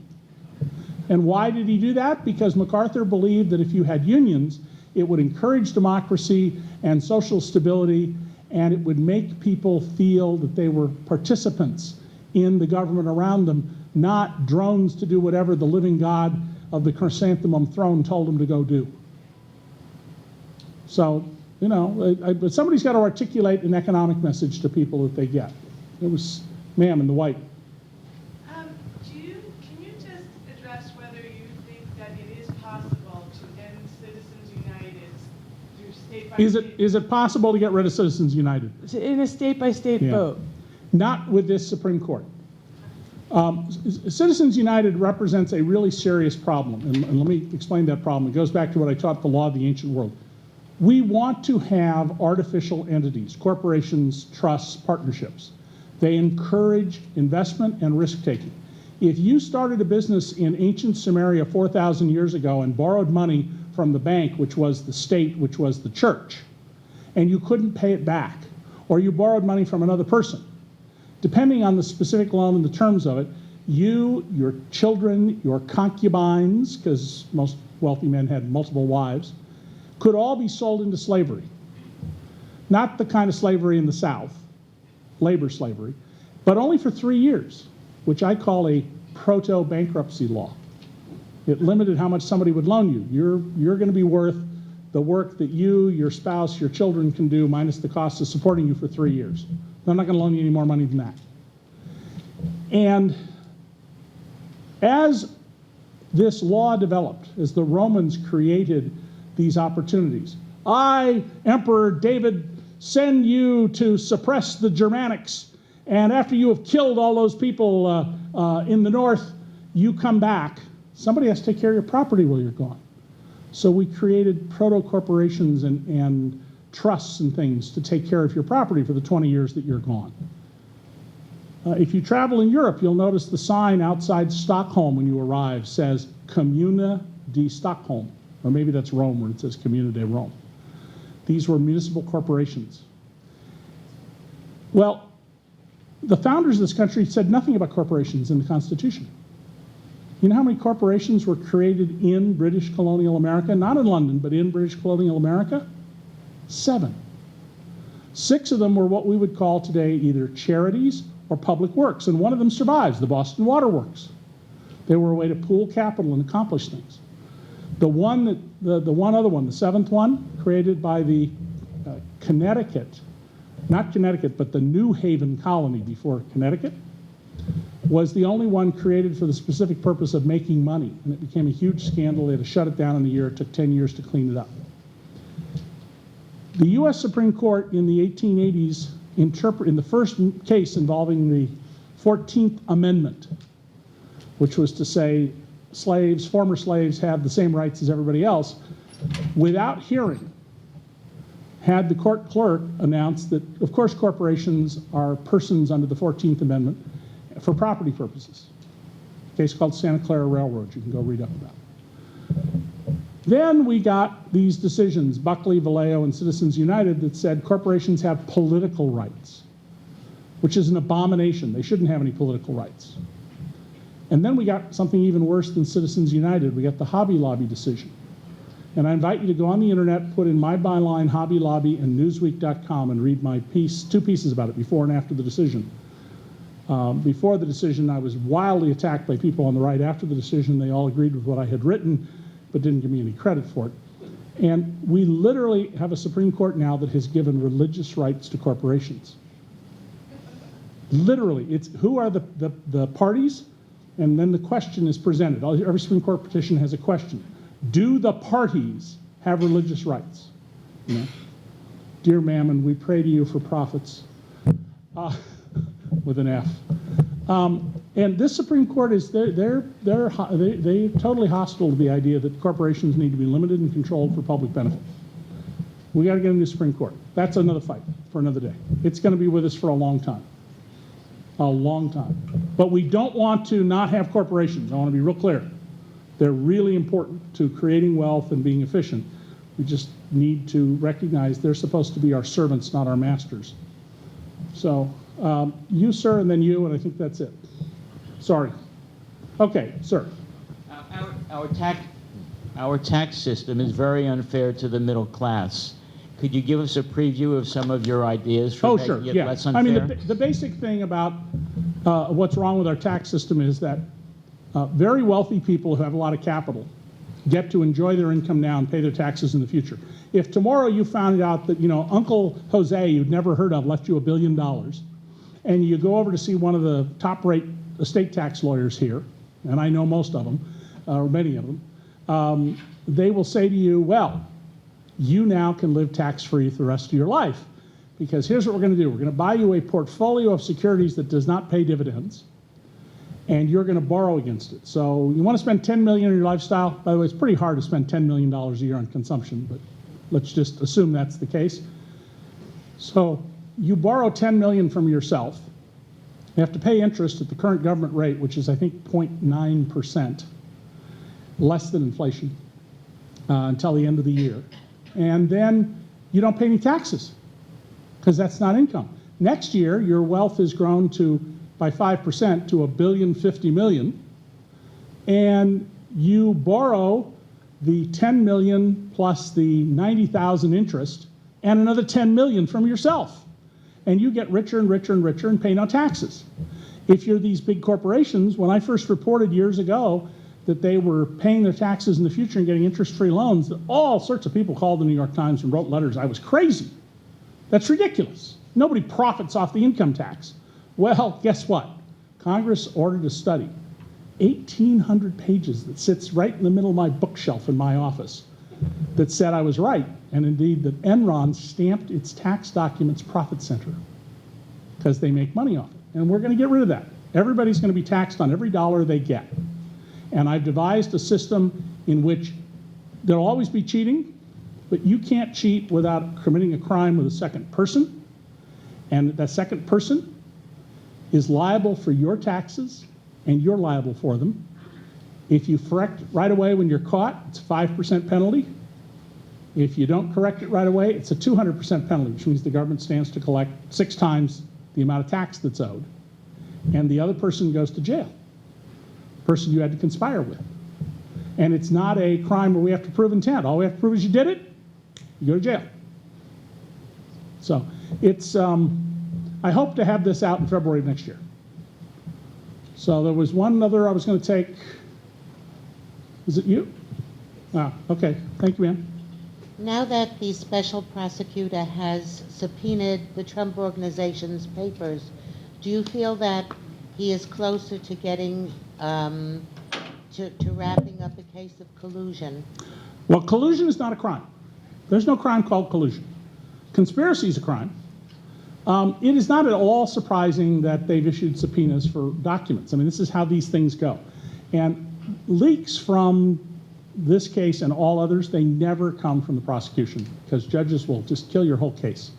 And why did he do that? Because MacArthur believed that if you had unions, it would encourage democracy and social stability, and it would make people feel that they were participants in the government around them, not drones to do whatever the living God of the chrysanthemum throne told them to go do. So, you know, but somebody's got to articulate an economic message to people that they get. It was ma'am in the white. to end Citizens United through state by Is state? it possible to get rid of Citizens United? In a state-by-state Yeah. vote? Not with this Supreme Court. Citizens United represents a really serious problem, and let me explain that problem. It goes back to what I taught the law of the ancient world. We want to have artificial entities, corporations, trusts, partnerships. They encourage investment and risk-taking. If you started a business in ancient Sumeria 4,000 years ago and borrowed money from the bank, which was the state, which was the church, and you couldn't pay it back, or you borrowed money from another person, depending on the specific loan and the terms of it, you, your children, your concubines, because most wealthy men had multiple wives, could all be sold into slavery. Not the kind of slavery in the South, labor slavery, but only for 3 years, which I call a proto-bankruptcy law. It limited how much somebody would loan you. You're going to be worth the work that you, your spouse, your children can do minus the cost of supporting you for 3 years. I'm not going to loan you any more money than that. And as this law developed, as the Romans created these opportunities, I, Emperor David, send you to suppress the Germanics, and after you have killed all those people in the north, you come back. Somebody has to take care of your property while you're gone. So we created proto-corporations and trusts and things to take care of your property for the 20 years that you're gone. If you travel in Europe, you'll notice the sign outside Stockholm when you arrive says Comuna di Stockholm, or maybe that's Rome where it says Comuna di Rome. These were municipal corporations. Well, the founders of this country said nothing about corporations in the Constitution. You know how many corporations were created in British colonial America? Not in London, but in British colonial America? 7. 6 of them were what we would call today either charities or public works, and one of them survives, the Boston Water Works. They were a way to pool capital and accomplish things. The one other one, the 7th one, created by the Connecticut, not Connecticut, but the New Haven colony before Connecticut, was the only one created for the specific purpose of making money, and it became a huge scandal. They had to shut it down in a year. It took 10 years to clean it up. The U.S. Supreme Court in the 1880s, in the first case involving the 14th Amendment, which was to say slaves, former slaves, have the same rights as everybody else, without hearing, had the court clerk announce that, of course, corporations are persons under the 14th Amendment for property purposes. A case called Santa Clara Railroad, you can go read up about it. Then we got these decisions, Buckley, Vallejo, and Citizens United, that said corporations have political rights, which is an abomination. They shouldn't have any political rights. And then we got something even worse than Citizens United. We got the Hobby Lobby decision. And I invite you to go on the internet, put in my byline, Hobby Lobby, and Newsweek.com and read my piece, 2 pieces about it, before and after the decision. Before the decision, I was wildly attacked by people on the right. After the decision, they all agreed with what I had written, but didn't give me any credit for it. And we literally have a Supreme Court now that has given religious rights to corporations. Literally, it's who are the parties? And then the question is presented. Every Supreme Court petition has a question. Do the parties have religious rights? You know? Dear Mammon, we pray to you for profits. With an F. And this Supreme Court is, they're totally hostile to the idea that corporations need to be limited and controlled for public benefit. We got to get a new Supreme Court. That's another fight for another day. It's going to be with us for a long time. A long time. But we don't want to not have corporations. I want to be real clear. They're really important to creating wealth and being efficient. We just need to recognize they're supposed to be our servants, not our masters. So, you, sir, and then you, and I think that's it. Sorry. Okay, sir. Our tax system is very unfair to the middle class. Could you give us a preview of some of your ideas for making it less unfair? I mean, the basic thing about what's wrong with our tax system is that very wealthy people who have a lot of capital get to enjoy their income now and pay their taxes in the future. If tomorrow you found out that, Uncle Jose you'd never heard of left you $1 billion, and you go over to see one of the top-rate estate tax lawyers here, and I know most of them, or many of them, they will say to you, well, you now can live tax-free for the rest of your life, because here's what we're going to do. We're going to buy you a portfolio of securities that does not pay dividends, and you're going to borrow against it. So you want to spend $10 million on your lifestyle? By the way, it's pretty hard to spend $10 million a year on consumption, but let's just assume that's the case. So you borrow $10 million from yourself. You have to pay interest at the current government rate, which is, I think, 0.9%, less than inflation, until the end of the year. And then you don't pay any taxes, because that's not income. Next year, your wealth has grown by 5% to $1.05 billion, and you borrow the $10 million plus the $90,000 interest and another $10 million from yourself. And you get richer and richer and richer and pay no taxes. If you're these big corporations, when I first reported years ago that they were paying their taxes in the future and getting interest-free loans, all sorts of people called the New York Times and wrote letters. I was crazy. That's ridiculous. Nobody profits off the income tax. Well, guess what? Congress ordered a study, 1,800 pages, that sits right in the middle of my bookshelf in my office, that said I was right, and indeed that Enron stamped its tax documents profit center, because they make money off it. And we're going to get rid of that. Everybody's going to be taxed on every dollar they get. And I've devised a system in which there'll always be cheating, but you can't cheat without committing a crime with a second person. And that second person is liable for your taxes, and you're liable for them. If you correct right away when you're caught, it's a 5% penalty. If you don't correct it right away, it's a 200% penalty, which means the government stands to collect 6 times the amount of tax that's owed. And the other person goes to jail, person you had to conspire with. And it's not a crime where we have to prove intent. All we have to prove is you did it, you go to jail. So it's, I hope to have this out in February of next year. So there was one other I was going to take. Is it you? Ah, okay. Thank you, ma'am. Now that the special prosecutor has subpoenaed the Trump Organization's papers, do you feel that he is closer to getting, to wrapping up a case of collusion? Well, collusion is not a crime. There's no crime called collusion. Conspiracy is a crime. It is not at all surprising that they've issued subpoenas for documents. I mean, this is how these things go. And leaks from this case and all others, they never come from the prosecution, because judges will just kill your whole case.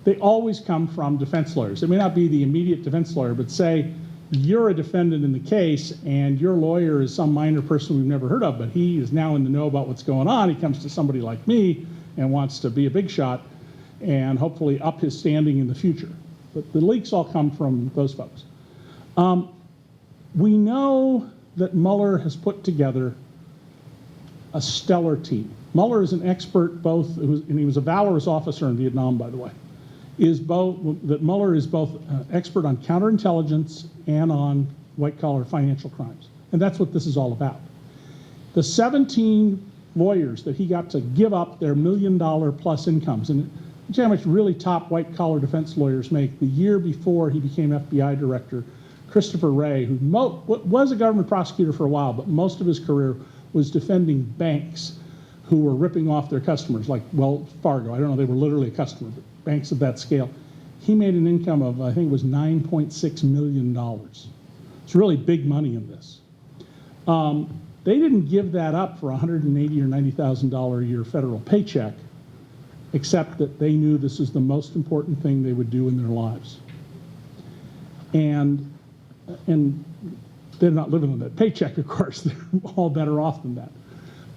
They always come from defense lawyers. It may not be the immediate defense lawyer, but say you're a defendant in the case and your lawyer is some minor person we've never heard of, but he is now in the know about what's going on. He comes to somebody like me and wants to be a big shot and hopefully up his standing in the future. But the leaks all come from those folks. We know that Mueller has put together a stellar team. Mueller is an expert both, and he was a valorous officer in Vietnam, by the way, that Mueller is both expert on counterintelligence and on white-collar financial crimes. And that's what this is all about. The 17 lawyers that he got to give up their $1 million plus incomes, and how much really top white-collar defense lawyers make, the year before he became FBI director, Christopher Wray, who was a government prosecutor for a while, but most of his career was defending banks who were ripping off their customers, like Wells Fargo. I don't know, they were literally a customer, but banks of that scale. He made an income of, I think it was $9.6 million. It's really big money in this. They didn't give that up for $180,000 or $90,000 a year federal paycheck, except that they knew this is the most important thing they would do in their lives. And they're not living on that paycheck, of course. They're all better off than that.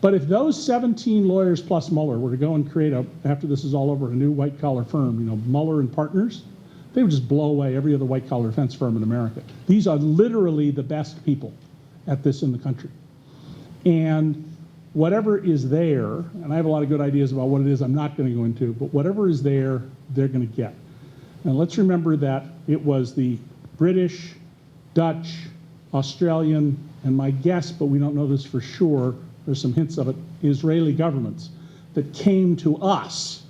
But if those 17 lawyers plus Mueller were to go and create, after this is all over, a new white-collar firm, you know, Mueller and Partners, they would just blow away every other white-collar defense firm in America. These are literally the best people at this in the country. And whatever is there, and I have a lot of good ideas about what it is I'm not going to go into, but whatever is there, they're going to get. Now let's remember that it was the British, Dutch, Australian, and my guess, but we don't know this for sure, there's some hints of it, Israeli governments that came to us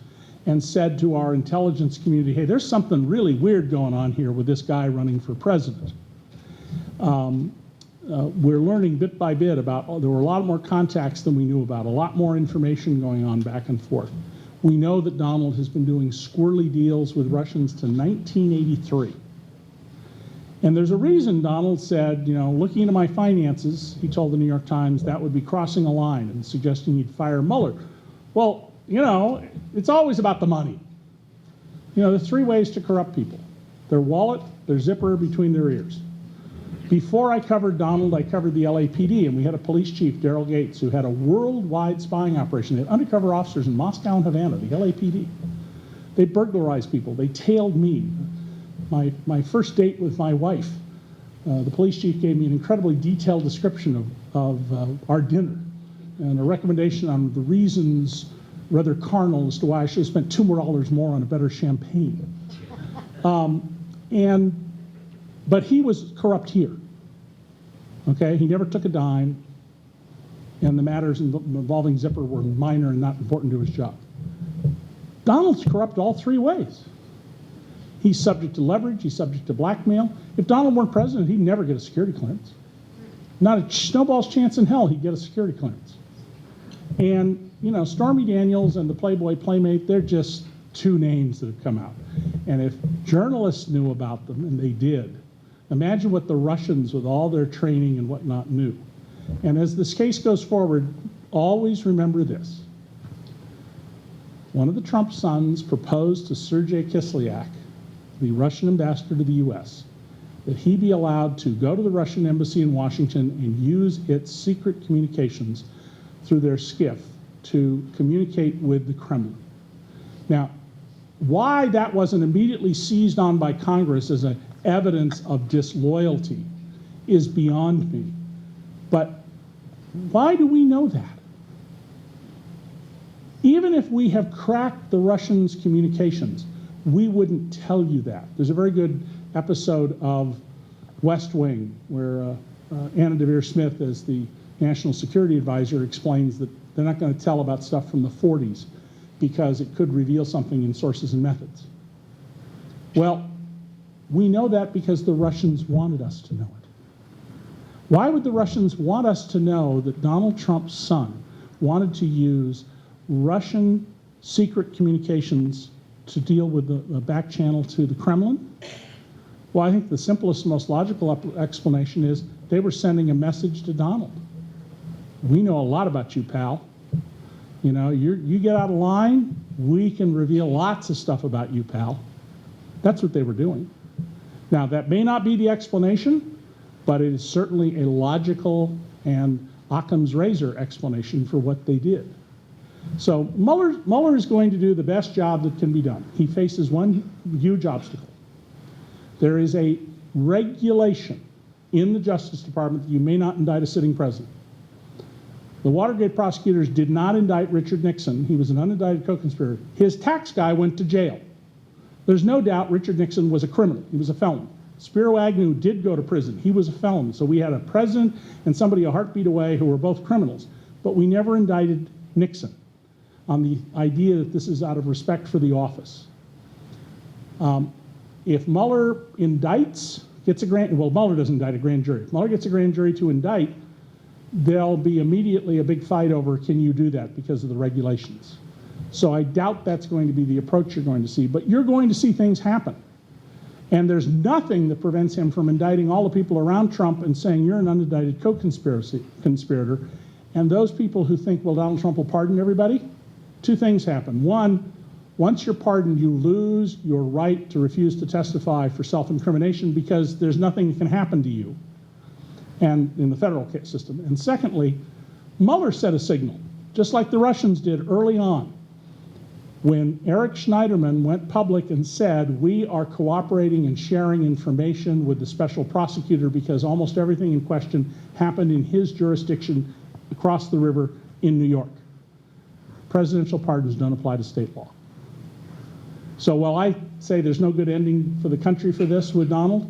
and said to our intelligence community, hey, there's something really weird going on here with this guy running for president. we're learning bit by bit about, there were a lot more contacts than we knew about, a lot more information going on back and forth. We know that Donald has been doing squirrely deals with Russians to 1983. And there's a reason Donald said, you know, looking into my finances, he told the New York Times, that would be crossing a line and suggesting he'd fire Mueller. Well, you know, it's always about the money. You know, there's three ways to corrupt people: their wallet, their zipper between their ears. Before I covered Donald, I covered the LAPD, and we had a police chief, Daryl Gates, who had a worldwide spying operation. They had undercover officers in Moscow and Havana, the LAPD. They burglarized people. They tailed me. My first date with my wife, the police chief gave me an incredibly detailed description of our dinner and a recommendation on the reasons, rather carnal, as to why I should have spent $2 more on a better champagne. But he was corrupt here. Okay, he never took a dime, and the matters involving Zipper were minor and not important to his job. Donald's corrupt all three ways. He's subject to leverage, he's subject to blackmail. If Donald weren't president, he'd never get a security clearance. Not a snowball's chance in hell he'd get a security clearance. And, you know, Stormy Daniels and the Playboy Playmate, they're just two names that have come out. And if journalists knew about them, and they did, imagine what the Russians, with all their training and whatnot, knew. And as this case goes forward, always remember this. One of the Trump sons proposed to Sergei Kislyak, the Russian ambassador to the U.S., that he be allowed to go to the Russian embassy in Washington and use its secret communications through their skiff to communicate with the Kremlin. Now, why that wasn't immediately seized on by Congress as an evidence of disloyalty is beyond me. But why do we know that? Even if we have cracked the Russians' communications, we wouldn't tell you that. There's a very good episode of West Wing where Anna Devere Smith, as the National Security Advisor, explains that they're not going to tell about stuff from the 40s because it could reveal something in sources and methods. Well, we know that because the Russians wanted us to know it. Why would the Russians want us to know that Donald Trump's son wanted to use Russian secret communications to deal with the back channel to the Kremlin? Well, I think the simplest, most logical explanation is they were sending a message to Donald. We know a lot about you, pal. You know, you get out of line, we can reveal lots of stuff about you, pal. That's what they were doing. Now, that may not be the explanation, but it is certainly a logical and Occam's razor explanation for what they did. So Mueller is going to do the best job that can be done. He faces one huge obstacle. There is a regulation in the Justice Department that you may not indict a sitting president. The Watergate prosecutors did not indict Richard Nixon. He was an unindicted co-conspirator. His tax guy went to jail. There's no doubt Richard Nixon was a criminal. He was a felon. Spiro Agnew did go to prison. He was a felon. So we had a president and somebody a heartbeat away who were both criminals. But we never indicted Nixon on the idea that this is out of respect for the office. If Mueller indicts, Mueller doesn't indict a grand jury. If Mueller gets a grand jury to indict, there'll be immediately a big fight over, can you do that because of the regulations? So I doubt that's going to be the approach you're going to see, but you're going to see things happen. And there's nothing that prevents him from indicting all the people around Trump and saying you're an unindicted co-conspirator. And those people who think, well, Donald Trump will pardon everybody, two things happen. One, once you're pardoned, you lose your right to refuse to testify for self-incrimination because there's nothing that can happen to you, and in the federal system. And secondly, Mueller set a signal, just like the Russians did early on, when Eric Schneiderman went public and said, we are cooperating and sharing information with the special prosecutor because almost everything in question happened in his jurisdiction across the river in New York. Presidential pardons don't apply to state law. So while I say there's no good ending for the country for this with Donald,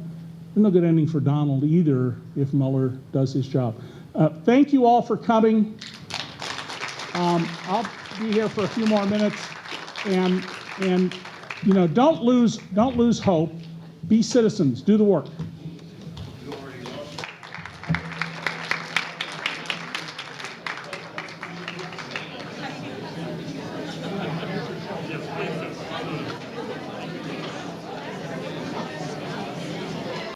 there's no good ending for Donald either if Mueller does his job. Thank you all for coming. I'll be here for a few more minutes, and you know, don't lose hope. Be citizens. Do the work.